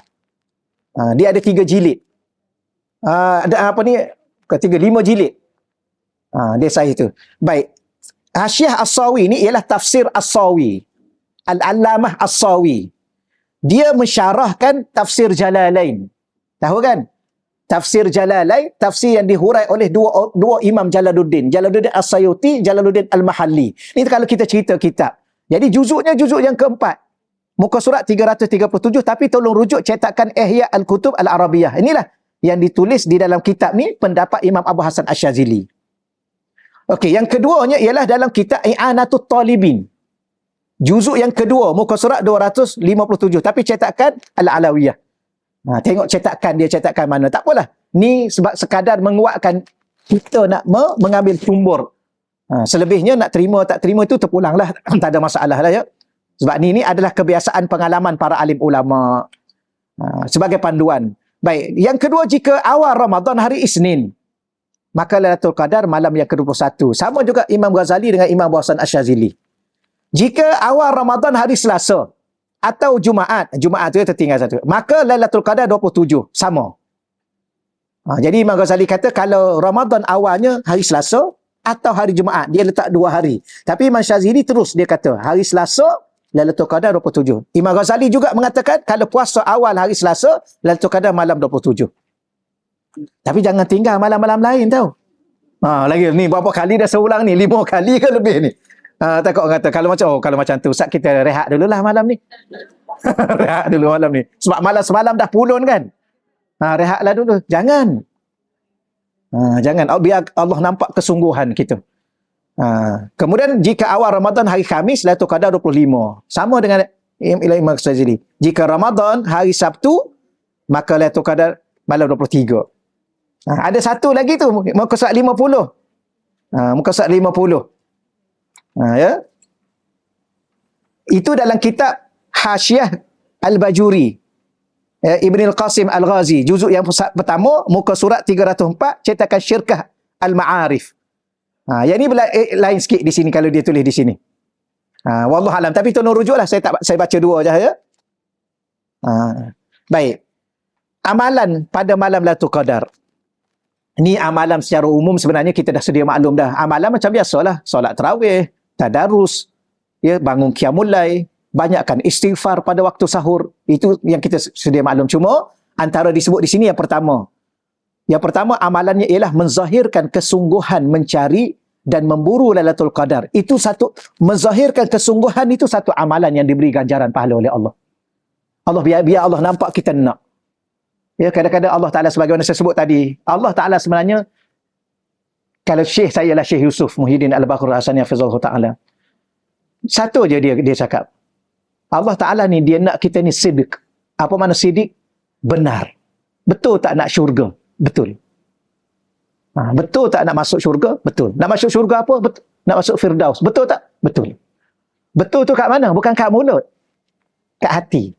Dia ada 3 jilid. Ada 5 jilid. Dia saiz tu. Baik. Hasyiah As-Sawi ni ialah tafsir As-Sawi. Al-Allamah As-Sawi. Dia mensyarahkan tafsir Jalalain. Tahu kan? Tafsir Jalalain, tafsir yang dihurai oleh dua Imam Jalaluddin. Jalaluddin As-Sayuti, Jalaluddin Al-Mahalli. Ini kalau kita cerita kitab. Jadi juzuknya juzuk yang keempat. Muka surat 337, tapi tolong rujuk cetakan Ihya Al-Kutub Al-Arabiyah. Inilah yang ditulis di dalam kitab ni, pendapat Imam Abu Hasan Asy-Syazili. Okey, yang keduanya ialah dalam kitab I'anatut Talibin. Juzuk yang kedua, muka surat 257, tapi cetakan Al-Alawiyah. Tengok cetakan dia, cetakan mana. Tak apalah. Ni sebab sekadar menguatkan kita nak mengambil tumbur. Selebihnya nak terima tak terima itu terpulanglah. Tak ada masalah lah ya. Sebab ni adalah kebiasaan pengalaman para alim ulama. Sebagai panduan. Baik. Yang kedua, jika awal Ramadan hari Isnin, maka Lailatul Qadar malam yang ke-21. Sama juga Imam Ghazali dengan Imam Hasan Asyazili. Jika awal Ramadan hari Selasa atau Jumaat tu tertinggal satu, maka Lailatul Qadar 27. Sama. Jadi Imam Ghazali kata kalau Ramadan awalnya hari Selasa atau hari Jumaat, dia letak 2 hari. Tapi Imam Syazili terus dia kata hari Selasa Lailatul Qadar 27. Imam Ghazali juga mengatakan kalau puasa awal hari Selasa, Lailatul Qadar malam 27. Tapi jangan tinggal malam-malam lain tau. Lagi ni berapa kali dah seulang ni? 5 kali ke lebih ni? Takut orang kata kalau macam tu Ustaz, kita rehat dululah malam ni. Rehat dulu malam ni. Sebab malam semalam dah pulun kan? Rehatlah dulu. Jangan. Jangan. Biar Allah nampak kesungguhan kita. Kemudian jika awal Ramadan hari Khamis, Lailatul Qadar 25. Sama dengan Imam Syazili. Jika Ramadan hari Sabtu, maka Lailatul Qadar malam 23. Ada satu lagi tu, muka surat 50. Muka surat 50. Ya. Itu dalam kitab Hasyiah Al-Bajuri, Ibn Al-Qasim Al-Ghazi, juzuk yang pertama, muka surat 304, cetakan Syirkah Al-Ma'arif. Yang ni lain sikit di sini kalau dia tulis di sini. Wallahualam. Tapi tolong rujuklah, saya baca dua saja ya. Baik. Amalan pada malam Lailatul Qadar. Ni amalan secara umum sebenarnya kita dah sedia maklum dah. Amalan macam biasalah, solat tarawih, tadarus, ya, bangun qiyamul lail, banyakkan istighfar pada waktu sahur. Itu yang kita sedia maklum. Cuma antara disebut di sini yang pertama. Yang pertama amalannya ialah menzahirkan kesungguhan mencari dan memburu Lailatul Qadar. Itu satu, menzahirkan kesungguhan itu satu amalan yang diberi ganjaran pahala oleh Allah. Biar Allah nampak kita nak. Ya, kadang-kadang Allah Ta'ala sebagaimana saya sebut tadi, Allah Ta'ala sebenarnya, kalau Syekh saya lah Syekh Yusuf Muhyiddin Al-Baqir Hasani Hafizahullah Ta'ala, satu je dia cakap, Allah Ta'ala ni dia nak kita ni sidq. Apa makna sidq? Benar. Betul tak nak syurga? Betul. Betul tak nak masuk syurga? Betul. Nak masuk syurga apa? Betul. Nak masuk Firdaus? Betul tak? Betul. Betul tu kat mana? Bukan kat mulut. Kat hati.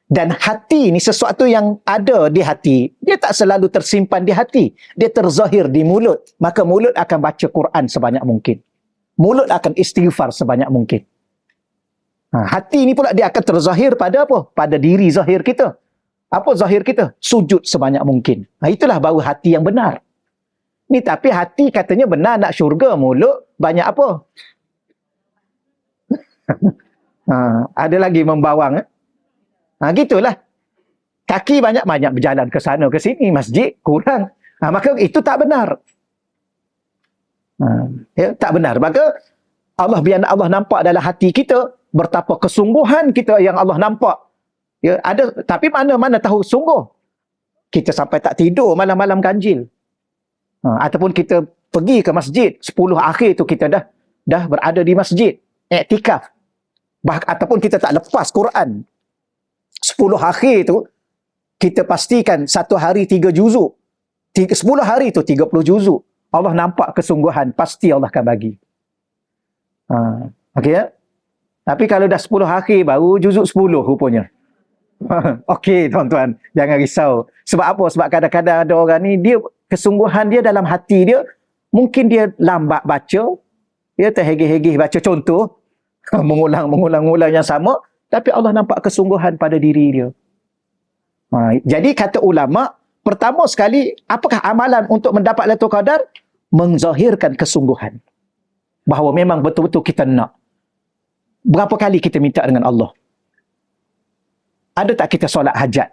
Dan hati ni sesuatu yang ada di hati. Dia tak selalu tersimpan di hati. Dia terzahir di mulut. Maka mulut akan baca Quran sebanyak mungkin. Mulut akan istighfar sebanyak mungkin. Hati ni pula dia akan terzahir pada apa? Pada diri zahir kita. Apa zahir kita? Sujud sebanyak mungkin. Itulah baru hati yang benar. Ni tapi hati katanya benar nak syurga, mulut banyak apa? Ada lagi membawang. Gitulah. Kaki banyak-banyak berjalan ke sana ke sini, masjid kurang. Maka itu tak benar. Ya, tak benar. Maka biar Allah nampak dalam hati kita, betapa kesungguhan kita yang Allah nampak. Ya, ada, tapi mana-mana tahu sungguh. Kita sampai tak tidur malam-malam ganjil. Ataupun kita pergi ke masjid 10 akhir tu kita dah berada di masjid, iktikaf. Ataupun kita tak lepas Quran 10 akhir tu, kita pastikan satu hari 3 juzuk. 10 hari tu 30 juzuk. Allah nampak kesungguhan, pasti Allah akan bagi. Okey ya? Tapi kalau dah 10 akhir baru juzuk 10 rupanya. Okey tuan-tuan, jangan risau. Sebab apa? Sebab kadang-kadang ada orang ni, dia kesungguhan dia dalam hati dia, mungkin dia lambat baca, dia terhegih-hegih baca contoh, mengulang yang sama, tapi Allah nampak kesungguhan pada diri dia. Jadi kata ulama, pertama sekali, apakah amalan untuk mendapat Lailatul Qadar? Menzahirkan kesungguhan. Bahawa memang betul-betul kita nak. Berapa kali kita minta dengan Allah? Ada tak kita solat hajat?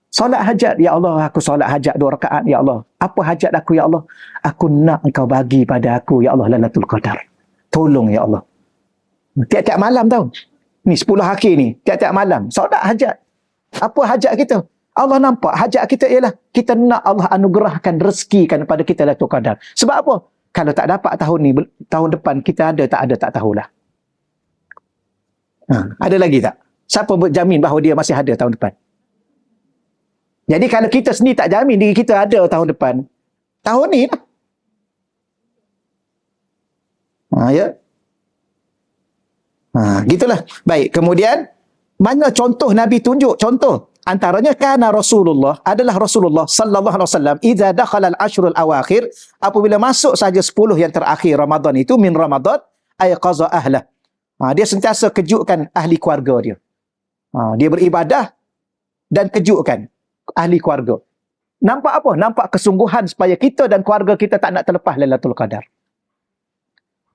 Solat hajat, ya Allah, aku solat hajat 2 rakaat, ya Allah. Apa hajat aku, ya Allah? Aku nak engkau bagi pada aku, ya Allah, Lailatul Qadar. Tolong, ya Allah. Tiap-tiap malam tau. Ni 10 akhir ni, tiap-tiap malam. Solat hajat. Apa hajat kita? Allah nampak. Hajat kita ialah kita nak Allah anugerahkan rezeki kepada kita Lailatul Qadar. Sebab apa? Kalau tak dapat tahun ni, tahun depan kita ada, tak tahulah. Ada lagi tak? Siapa berjamin bahawa dia masih ada tahun depan? Jadi kalau kita sendiri tak jamin diri kita ada tahun depan, tahun ni lah. Ya. Gitulah. Baik, kemudian mana contoh Nabi tunjuk? Contoh antaranya kana Rasulullah adalah Rasulullah sallallahu alaihi wasallam idza dakhala al-ashrul awakhir, apabila masuk saja 10 yang terakhir Ramadan itu, min Ramadan ay qaza ahlah. Dia sentiasa kejutkan ahli keluarga dia. Dia beribadah dan kejutkan ahli keluarga. Nampak apa? Nampak kesungguhan supaya kita dan keluarga kita tak nak terlepas Lailatul Qadar.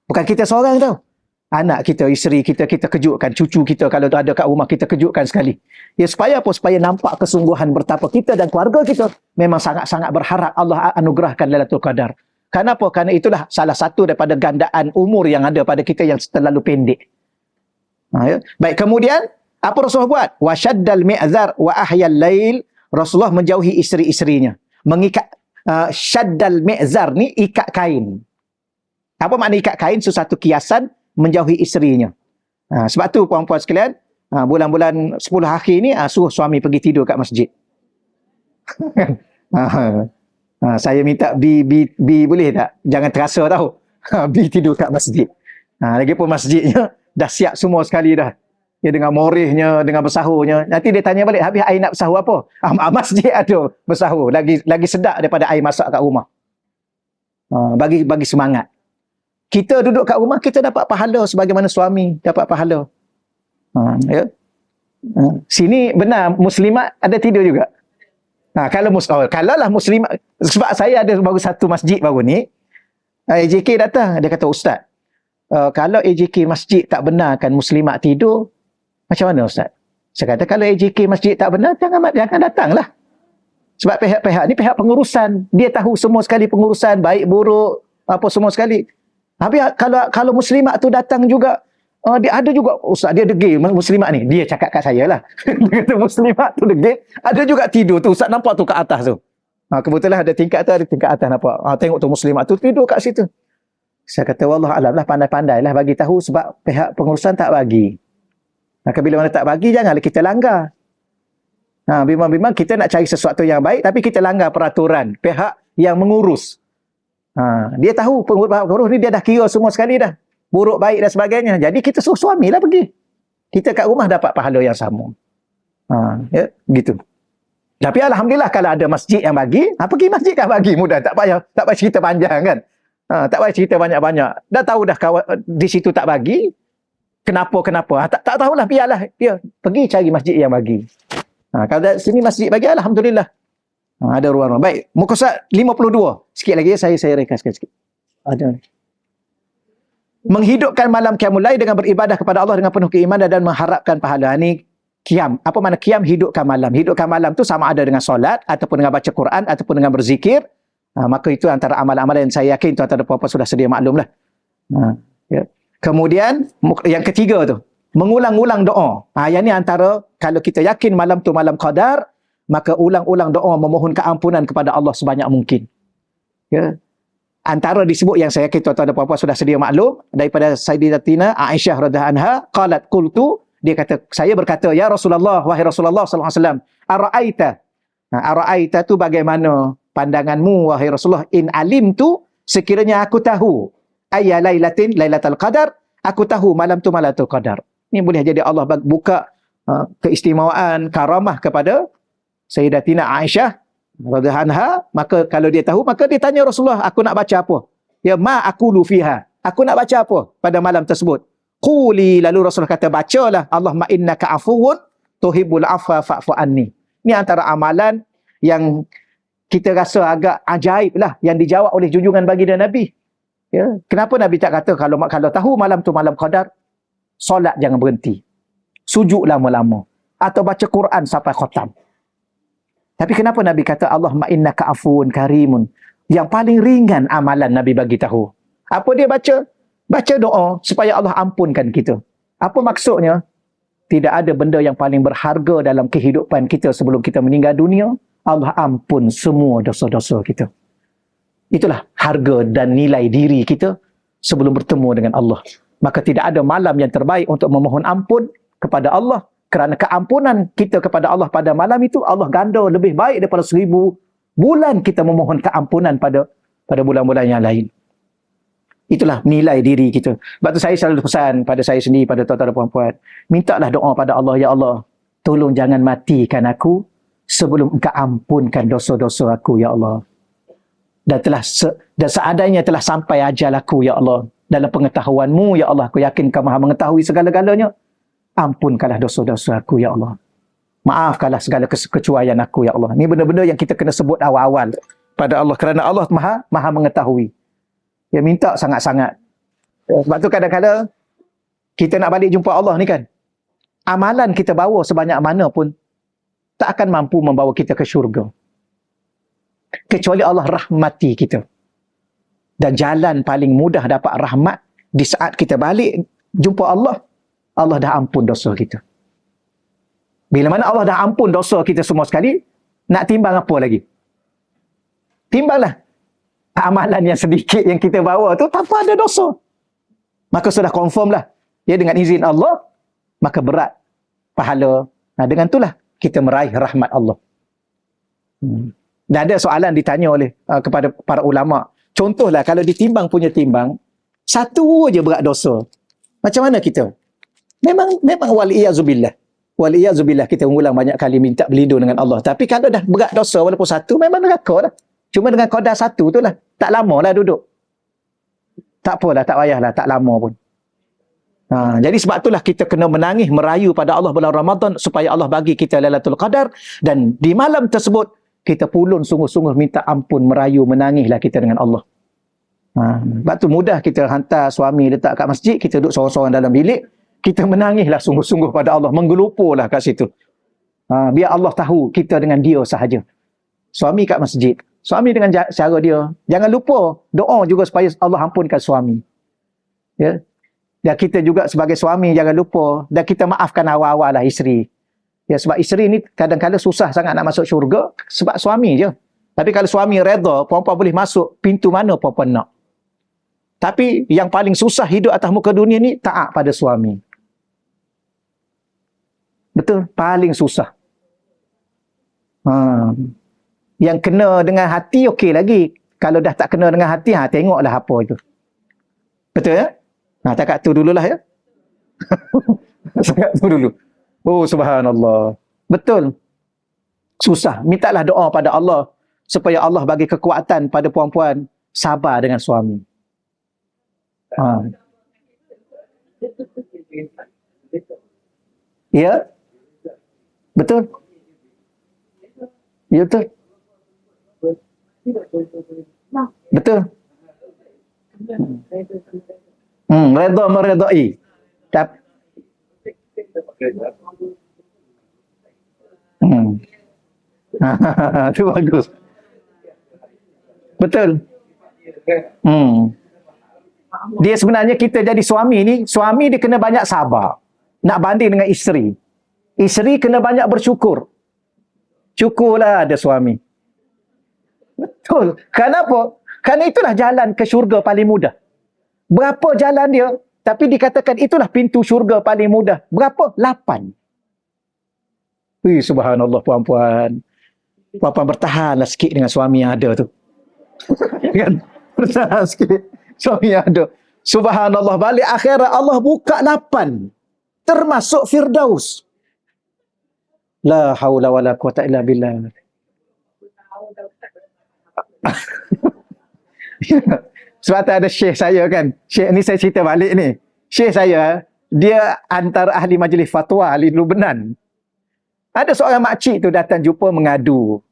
Bukan kita seorang tau. Anak kita, isteri kita, kita kejutkan. Cucu kita kalau ada kat rumah, kita kejutkan sekali. Ya, supaya apa? Supaya nampak kesungguhan betapa kita dan keluarga kita memang sangat-sangat berharap Allah anugerahkan Lailatul Qadar. Kenapa? Kerana itulah salah satu daripada gandaan umur yang ada pada kita yang terlalu pendek. Ya. Baik, kemudian apa Rasulullah buat? Wa syaddal mi'zar wa ahyal lail. Rasulullah menjauhi isteri-isterinya. Mengikat syaddal mi'zar ni ikat kain. Apa makna ikat kain? Sesuatu kiasan menjauhi isterinya. Sebab tu puan-puan sekalian, bulan-bulan 10 akhir ni suruh suami pergi tidur kat masjid. Saya minta bi boleh tak? Jangan terasa tahu. Bi tidur kat masjid. Lagipun masjidnya dah siap semua sekali dah. Dia dengan morihnya, dengan bersahurnya. Nanti dia tanya balik, habis air nak bersahur apa? Masjid ada bersahur. Lagi sedap daripada air masak kat rumah. Bagi semangat. Kita duduk kat rumah, kita dapat pahala sebagaimana suami dapat pahala. Ya. Sini benar muslimat ada tidur juga. Kalau lah muslimat, sebab saya ada baru satu masjid baru ni, AJK datang, dia kata, Ustaz, kalau AJK masjid tak benarkan muslimat tidur, macam mana Ustaz? Saya kata, kalau AJK masjid tak benar, jangan datanglah. Sebab pihak-pihak ni pihak pengurusan, dia tahu semua sekali pengurusan, baik buruk, apa semua sekali. Habis kalau muslimat tu datang juga, dia ada juga, Ustaz, dia degil muslimat ni. Dia cakap kat saya lah. Dia kata muslimat tu degil, ada juga tidur tu. Ustaz nampak tu kat atas tu. Kebetulan ada tingkat tu, ada tingkat atas nampak. Tengok tu muslimat tu tidur kat situ. Saya kata, wallah alam lah, pandai-pandai lah bagi tahu sebab pihak pengurusan tak bagi. Maka bila mana tak bagi, janganlah kita langgar. Bimbang-bimbang kita nak cari sesuatu yang baik, tapi kita langgar peraturan pihak yang mengurus. Dia tahu pengurus ni dia dah kira semua sekali dah. Buruk, baik dan sebagainya. Jadi kita suruh suami lah pergi. Kita kat rumah dapat pahala yang sama. Ya, gitu. Tapi alhamdulillah kalau ada masjid yang bagi, pergi masjid kan bagi. Mudah, tak payah cerita panjang kan. Tak payah cerita banyak-banyak. Dah tahu dah di situ tak bagi. Kenapa? Tak tahulah, biarlah dia pergi cari masjid yang bagi. Kalau sini masjid bagi, alhamdulillah. Ada ruang. Baik, muka surat 52. Sikit lagi ya, saya rekaskan sikit. Ada. Menghidupkan malam qiyamul lail dengan beribadah kepada Allah dengan penuh keimanan dan mengharapkan pahala. Ini qiyam. Apa makna qiyam? Hidupkan malam. Hidupkan malam tu sama ada dengan solat ataupun dengan baca Quran ataupun dengan berzikir. Maka itu antara amalan-amalan yang saya yakin tuan-tuan dan puan-puan sudah sedia maklum lah. Ya. Kemudian yang ketiga tu, mengulang-ulang doa. Yang ni antara, kalau kita yakin malam tu malam qadar, maka ulang-ulang doa memohon keampunan kepada Allah sebanyak mungkin. Ya. Antara disebut yang saya yakin tuan-tuan dan puan-puan sudah sedia maklum daripada Sayyidatina Aisyah radhiyallahu anha, qalat qultu, dia kata, saya berkata, ya Rasulullah, wahai Rasulullah sallallahu alaihi wasallam, ara'aita. Ara'aita tu bagaimana pandanganmu wahai Rasulullah, in alimtu, sekiranya aku tahu, ayya lailatul qadar, aku tahu malam tu Lailatul Qadar. Ini boleh jadi Allah buka keistimewaan karamah kepada Sayyidatina Aisyah radhiyallahu anha. Maka kalau dia tahu, maka dia tanya Rasulullah, aku nak baca apa? Ya, ma aqulu fiha, aku nak baca apa pada malam tersebut? Quli, lalu Rasulullah kata, bacalah, Allahumma innaka afuwun tuhibbul afwa fa'fu anni. Ini antara amalan yang kita rasa agak ajaib lah, yang dijawab oleh junjungan baginda Nabi. Ya, kenapa Nabi tak kata kalau tahu malam tu malam qadar, solat jangan berhenti, sujud lama-lama, atau baca Quran sampai khatam. Tapi kenapa Nabi kata Allahumma innaka afuwun karimun? Yang paling ringan amalan Nabi bagi tahu. Apa dia baca? Baca doa supaya Allah ampunkan kita. Apa maksudnya? Tidak ada benda yang paling berharga dalam kehidupan kita sebelum kita meninggal dunia. Allah ampun semua dosa-dosa kita. Itulah harga dan nilai diri kita sebelum bertemu dengan Allah. Maka tidak ada malam yang terbaik untuk memohon ampun kepada Allah Kerana keampunan kita kepada Allah pada malam itu, Allah ganda lebih baik daripada 1000 bulan kita memohon keampunan pada bulan-bulan yang lain. Itulah nilai diri kita. Sebab tu saya selalu pesan pada saya sendiri, pada tuan-tuan dan puan-puan, mintalah doa pada Allah, ya Allah, tolong jangan matikan aku sebelum Engkau ampunkan dosa-dosa aku, ya Allah. Dan seadanya telah sampai ajal aku, ya Allah. Dalam pengetahuan-Mu, ya Allah, aku yakin Kau Maha mengetahui segala-galanya. Ampunkanlah dosa-dosa aku, ya Allah. Maafkanlah segala kekecuaian aku, ya Allah. Ini benda-benda yang kita kena sebut awal-awal pada Allah, kerana Allah Maha mengetahui. Ya, minta sangat-sangat. Sebab tu kadang-kadang kita nak balik jumpa Allah ni kan, amalan kita bawa sebanyak mana pun tak akan mampu membawa kita ke syurga, kecuali Allah rahmati kita. Dan jalan paling mudah dapat rahmat di saat kita balik jumpa Allah, Allah dah ampun dosa kita. Bila mana Allah dah ampun dosa kita semua sekali, nak timbang apa lagi? Timbanglah amalan yang sedikit yang kita bawa tu tanpa ada dosa. Maka sudah confirm lah. Ya, dengan izin Allah, maka berat pahala. Nah, dengan itulah kita meraih rahmat Allah. Dan ada soalan ditanya oleh kepada para ulama. Contohlah, kalau ditimbang punya timbang, satu je berat dosa. Macam mana kita? Memang waliyazubillah. Waliyazubillah, kita ulang banyak kali minta berlindung dengan Allah. Tapi kalau dah berat dosa walaupun satu, memang neraka lah. Cuma dengan qadar satu tu lah. Tak lama lah duduk. Tak apalah, tak payahlah, tak lama pun. Jadi sebab itulah kita kena menangis, merayu pada Allah bulan Ramadan supaya Allah bagi kita Lailatul Qadar. Dan di malam tersebut, kita pulun sungguh-sungguh minta ampun, merayu, menangislah kita dengan Allah. Sebab tu mudah kita hantar suami letak kat masjid, kita duduk sorang-sorang dalam bilik, kita menangislah sungguh-sungguh pada Allah, menggelupurlah kat situ. Biar Allah tahu kita dengan dia sahaja. Suami kat masjid, suami dengan cara dia. Jangan lupa doa juga supaya Allah ampunkan suami. Ya. Dan kita juga sebagai suami jangan lupa, dan kita maafkan awal-awal lah isteri. Ya, sebab isteri ni kadang-kadang susah sangat nak masuk syurga sebab suami je. Tapi kalau suami redha, puan-puan boleh masuk pintu mana puan-puan nak. Tapi yang paling susah hidup atas muka dunia ni taat pada suami. Betul, paling susah. Yang kena dengan hati okey lagi. Kalau dah tak kena dengan hati, tengoklah apa itu. Betul ya? Takat tu dululah ya. Takat tu dulu. Oh, subhanallah. Betul. Susah. Mintalah doa pada Allah supaya Allah bagi kekuatan pada puan-puan sabar dengan suami. Ya? Betul? Ya, betul. Betul. Redha meredai. Tapi itu bagus. Betul. Dia sebenarnya kita jadi suami ni, suami dia kena banyak sabar. Nak banding dengan isteri. Isteri kena banyak bersyukur. Syukurlah ada suami. Betul. Kenapa? Kerana itulah jalan ke syurga paling mudah. Berapa jalan dia, tapi dikatakan itulah pintu syurga paling mudah. Berapa? 8. Subhanallah puan-puan. Puan-puan bertahanlah sikit dengan suami yang ada tu. Kan? Bertahan sikit. Suami yang ada. Subhanallah, balik akhirat Allah buka 8. Termasuk Firdaus. La haula wala quwata illa billah. Sebab tu ada syekh saya kan. Syekh ni saya cerita balik ni. Syekh saya, dia antara ahli majlis fatwa, ahli Lubnan. Ada seorang makcik tu datang jumpa mengadu.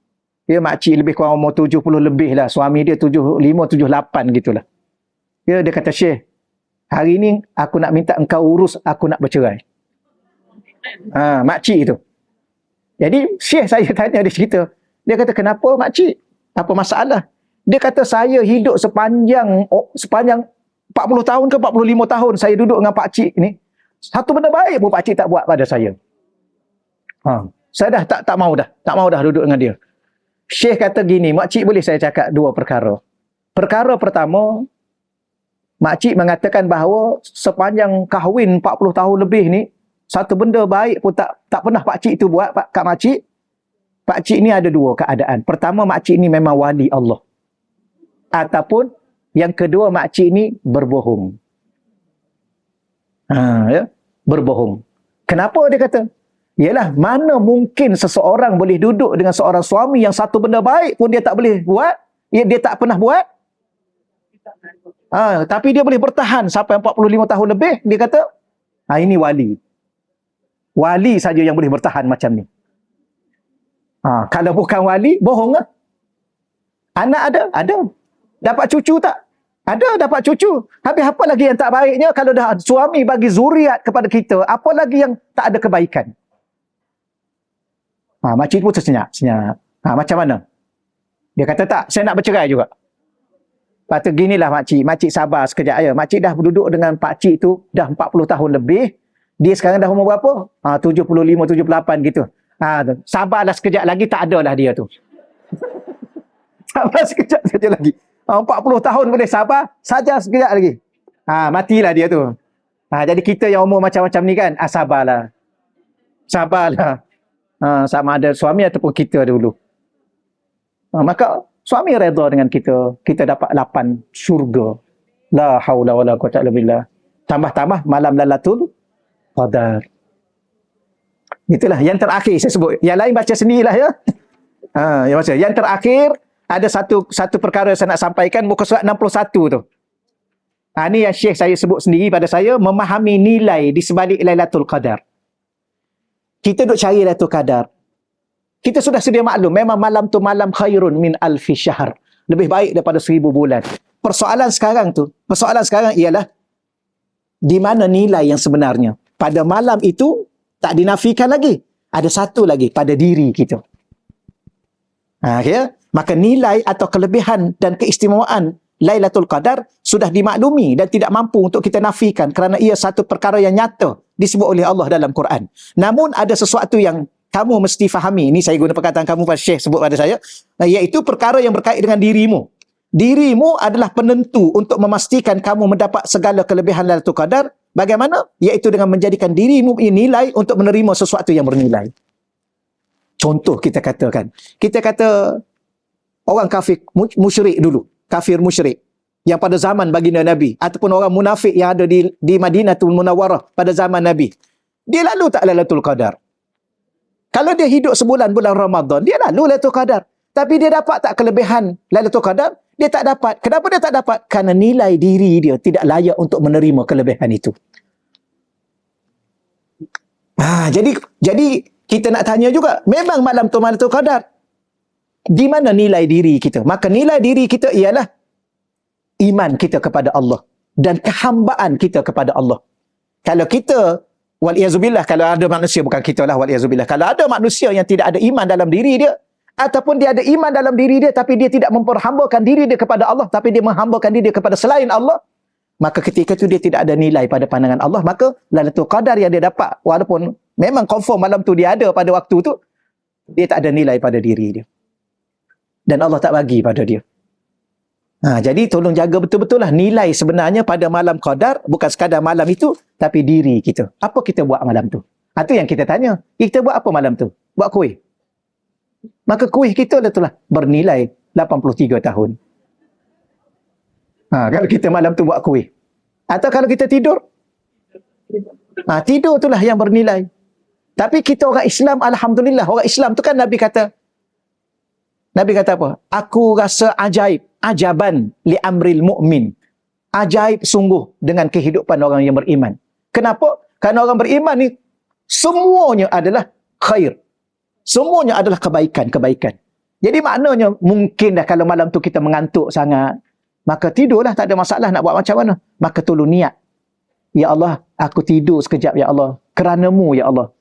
Dia makcik lebih kurang umur 70 lebih lah. Suami dia 75, 78 gitulah. Dia kata, Syekh, hari ni aku nak minta engkau urus, aku nak bercerai. Makcik tu. Jadi Syekh saya tanya, dia cerita. Dia kata, kenapa makcik? Apa masalah? Dia kata, saya hidup sepanjang 40 tahun ke 45 tahun saya duduk dengan pakcik ni. Satu benda baik pun pakcik tak buat pada saya. Saya dah tak mau dah duduk dengan dia. Syekh kata gini, makcik boleh saya cakap 2 perkara. Perkara pertama, makcik mengatakan bahawa sepanjang kahwin 40 tahun lebih ni, Satu benda baik pun tak pernah pakcik tu buat, Kak Makcik. Pakcik ni ada dua keadaan. Pertama, makcik ni memang wali Allah. Ataupun yang kedua, makcik ni berbohong. Ya, berbohong. Kenapa dia kata? Yalah, mana mungkin seseorang boleh duduk dengan seorang suami yang satu benda baik pun dia tak boleh buat, dia tak pernah buat. Tapi dia boleh bertahan sampai 45 tahun lebih, dia kata, ini wali. Wali saja yang boleh bertahan macam ni. Kalau bukan wali, bohong lah. Anak ada? Ada. Dapat cucu tak? Ada, dapat cucu. Habis apa lagi yang tak baiknya kalau dah suami bagi zuriat kepada kita, apa lagi yang tak ada kebaikan? Makcik pun tersenyap. Macam mana? Dia kata tak, saya nak bercerai juga. Lepas tu ginilah makcik. Makcik sabar sekejap ya. Makcik dah duduk dengan pakcik tu dah 40 tahun lebih. Dia sekarang dah umur berapa? 75, 78 gitu. Sabarlah sekejap lagi, tak ada lah dia tu. Sabar sekejap saja lagi. 40 tahun boleh sabar, saja sekejap lagi. Matilah dia tu. Jadi kita yang umur macam-macam ni kan, sabarlah. Sabarlah. Sama ada suami ataupun kita dulu. Maka suami redha dengan kita. Kita dapat 8 syurga. La haula wala quwwata illa billah. Tambah-tambah malam Lailatul Qadar. Itulah yang terakhir saya sebut. Yang lain baca sendirilah ya. Yang terakhir ada satu perkara saya nak sampaikan, muka surat 61 tu. Ni yang Syekh saya sebut sendiri pada saya, memahami nilai di sebalik Lailatul Qadar. Kita duk cari Lailatul Qadar. Kita sudah sedia maklum, memang malam tu malam khairun min alfi syahr. Lebih baik daripada 1000 bulan. Persoalan sekarang ialah di mana nilai yang sebenarnya. Pada malam itu tak dinafikan lagi. Ada satu lagi pada diri kita. Maka nilai atau kelebihan dan keistimewaan Lailatul Qadar sudah dimaklumi dan tidak mampu untuk kita nafikan kerana ia satu perkara yang nyata disebut oleh Allah dalam Quran. Namun ada sesuatu yang kamu mesti fahami. Ini saya guna perkataan kamu Pak Syekh sebut pada saya, iaitu perkara yang berkait dengan dirimu. Dirimu adalah penentu untuk memastikan kamu mendapat segala kelebihan Lailatul Qadar. Bagaimana? Iaitu dengan menjadikan dirimu ini nilai untuk menerima sesuatu yang bernilai. Contoh kita katakan. Kita kata orang kafir musyrik dulu. Kafir musyrik. Yang pada zaman baginda Nabi. Ataupun orang munafik yang ada di Madinatul Munawwarah pada zaman Nabi. Dia lalu tak Lailatul Qadar? Kalau dia hidup sebulan bulan Ramadan, dia lalu Lailatul Qadar. Tapi dia dapat tak kelebihan Lailatul Qadar? Dia tak dapat. Kenapa dia tak dapat? Kerana nilai diri dia tidak layak untuk menerima kelebihan itu. Jadi kita nak tanya juga, memang malam tu Lailatul Qadar. Di mana nilai diri kita? Maka nilai diri kita ialah iman kita kepada Allah dan kehambaan kita kepada Allah. Kalau kita wal-iyazubillah, kalau ada manusia, bukan kita lah wal-iyazubillah, kalau ada manusia yang tidak ada iman dalam diri dia, ataupun dia ada iman dalam diri dia tapi dia tidak memperhambakan diri dia kepada Allah, tapi dia menghambakan diri dia kepada selain Allah, maka ketika itu dia tidak ada nilai pada pandangan Allah. Maka Lailatul Qadar yang dia dapat, walaupun memang confirm malam tu dia ada pada waktu tu, dia tak ada nilai pada diri dia. Dan Allah tak bagi pada dia. Jadi tolong jaga betul-betul lah nilai sebenarnya pada malam Qadar, bukan sekadar malam itu, tapi diri kita. Apa kita buat malam tu? Itu yang kita tanya. Kita buat apa malam tu? Buat kuih. Maka kuih kita lah bernilai 83 tahun. Kalau kita malam tu buat kuih. Atau kalau kita tidur? Tidur itulah yang bernilai. Tapi kita orang Islam, alhamdulillah, orang Islam tu kan Nabi kata apa? Aku rasa ajaban li amril mu'min. Ajaib sungguh dengan kehidupan orang yang beriman. Kenapa? Kerana orang beriman ni semuanya adalah khair. Semuanya adalah kebaikan. Jadi maknanya mungkin dah kalau malam tu kita mengantuk sangat, maka tidurlah, tak ada masalah nak buat macam mana. Maka tolong niat. Ya Allah, aku tidur sekejap ya Allah. Kerana-Mu ya Allah.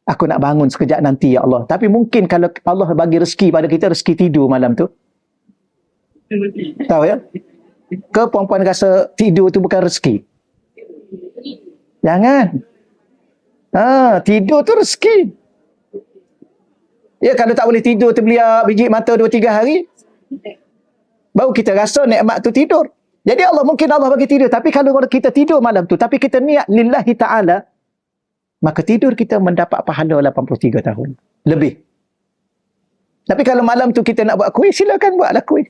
Aku nak bangun sekejap nanti ya Allah. Tapi mungkin kalau Allah bagi rezeki pada kita, rezeki tidur malam tu. Tahu ya? Ke perempuan rasa tidur tu bukan rezeki? Jangan. Tidur tu rezeki. Ya, kalau tak boleh tidur terbeliak biji mata 2-3 hari, baru kita rasa nikmat tu tidur. Jadi mungkin Allah bagi tidur. Tapi kalau kita tidur malam tu, tapi kita niat lillahi ta'ala, maka tidur kita mendapat pahala 83 tahun. Lebih. Tapi kalau malam tu kita nak buat kuih, silakan buatlah kuih.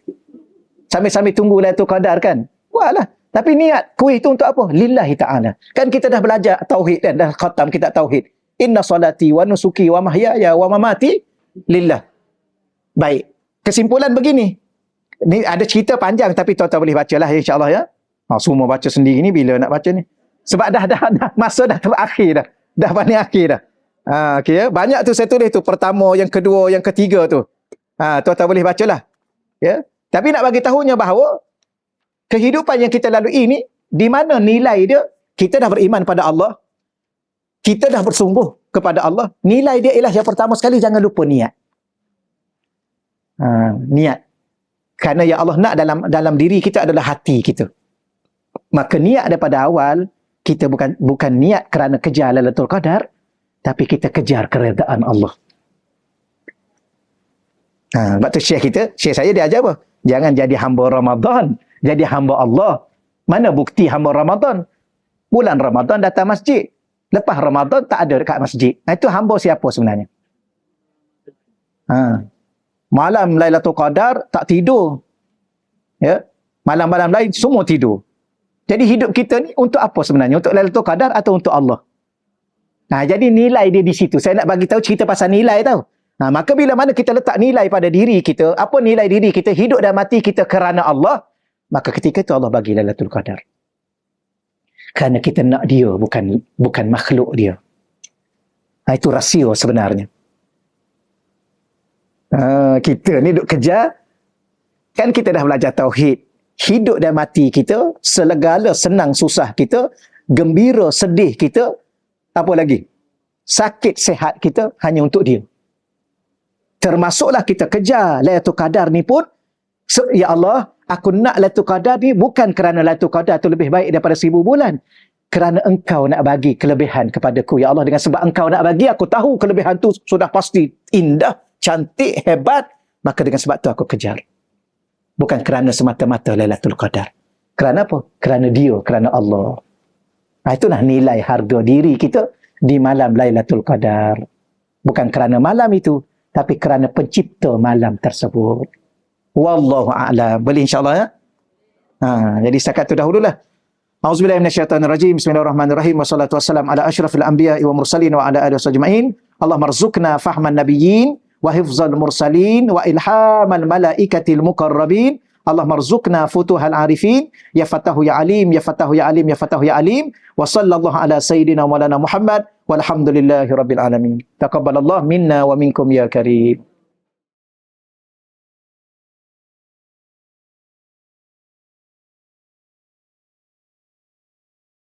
Sambil-sambil tunggu Lailatul Qadar kan? Buatlah. Tapi niat kuih tu untuk apa? Lillahi ta'ala. Kan kita dah belajar tauhid dan dah khatam kitab tauhid. Inna salati wa nusuki wa mahyaya wa mamati lillah. Baik. Kesimpulan begini. Ni ada cerita panjang tapi tuan-tuan boleh bacalah insya-Allah ya. Semua baca sendiri ni bila nak baca ni. Sebab dah masa dah terakhir dah. Dah paling akhir dah. Okey ya. Banyak tu saya tulis tu. Pertama, yang kedua, yang ketiga tu. Tuan-tuan boleh bacalah. Ya. Tapi nak bagi tahunya bahawa kehidupan yang kita lalui ni, di mana nilai dia, kita dah beriman pada Allah. Kita dah bersungguh kepada Allah. Nilai dia ialah yang pertama sekali, jangan lupa niat. Niat. Kerana yang Allah nak dalam diri kita adalah hati kita. Maka niat daripada awal, kita bukan niat kerana kejar Lailatul Qadar, tapi kita kejar keredaan Allah. Sebab tu syekh saya dia ajar apa? Jangan jadi hamba Ramadan, jadi hamba Allah. Mana bukti hamba Ramadan? Bulan Ramadan datang masjid. Lepas Ramadan tak ada dekat masjid. Itu hamba siapa sebenarnya? Malam Lailatul Qadar tak tidur. Ya. Malam-malam lain semua tidur. Jadi hidup kita ni untuk apa sebenarnya? Untuk Lailatul Qadar atau untuk Allah? Jadi nilai dia di situ. Saya nak bagi tahu cerita pasal nilai tau. Maka bila mana kita letak nilai pada diri kita, apa nilai diri kita, hidup dan mati kita kerana Allah, maka ketika itu Allah bagi Lailatul Qadar. Kerana kita nak dia, bukan makhluk dia. Itu rasio sebenarnya. Kita ni duk kejar, kan kita dah belajar tauhid. Hidup dan mati kita, segala senang susah kita, gembira sedih kita, apa lagi? Sakit sehat kita hanya untuk dia. Termasuklah kita kejar Lailatul Qadar ni pun, ya Allah, aku nak Lailatul Qadar ni bukan kerana Lailatul Qadar tu lebih baik daripada 1000 bulan. Kerana engkau nak bagi kelebihan kepadaku. Ya Allah, dengan sebab engkau nak bagi, aku tahu kelebihan tu sudah pasti indah, cantik, hebat. Maka dengan sebab tu aku kejar. Bukan kerana semata-mata Lailatul Qadar. Kerana apa? Kerana dia, kerana Allah. Itulah nilai harga diri kita di malam Lailatul Qadar. Bukan kerana malam itu, tapi kerana pencipta malam tersebut. Wallahu a'lam. Boleh insya-Allah ya? Jadi setakat tu dahululah. Auzubillahi minasyaitonirrajim. Bismillahirrahmanirrahim. Wassalatu wassalamu ala asyrafil anbiya'i wa mursalin wa ala alihi wasajma'in. Allahumma rzuqna fahman nabiyyin wa hifzal mursalin wa ilhamal malaikatil muqarrabin. Allahumma rzuqna futuhal arifin. Ya Fatahu ya Alim, ya Fatahu ya Alim, ya Fatahu ya Alim. Wa sallallahu ala sayyidina wa maulana Muhammad walhamdulillahi rabbil alamin. Taqabbalallah minna wa minkum ya karim.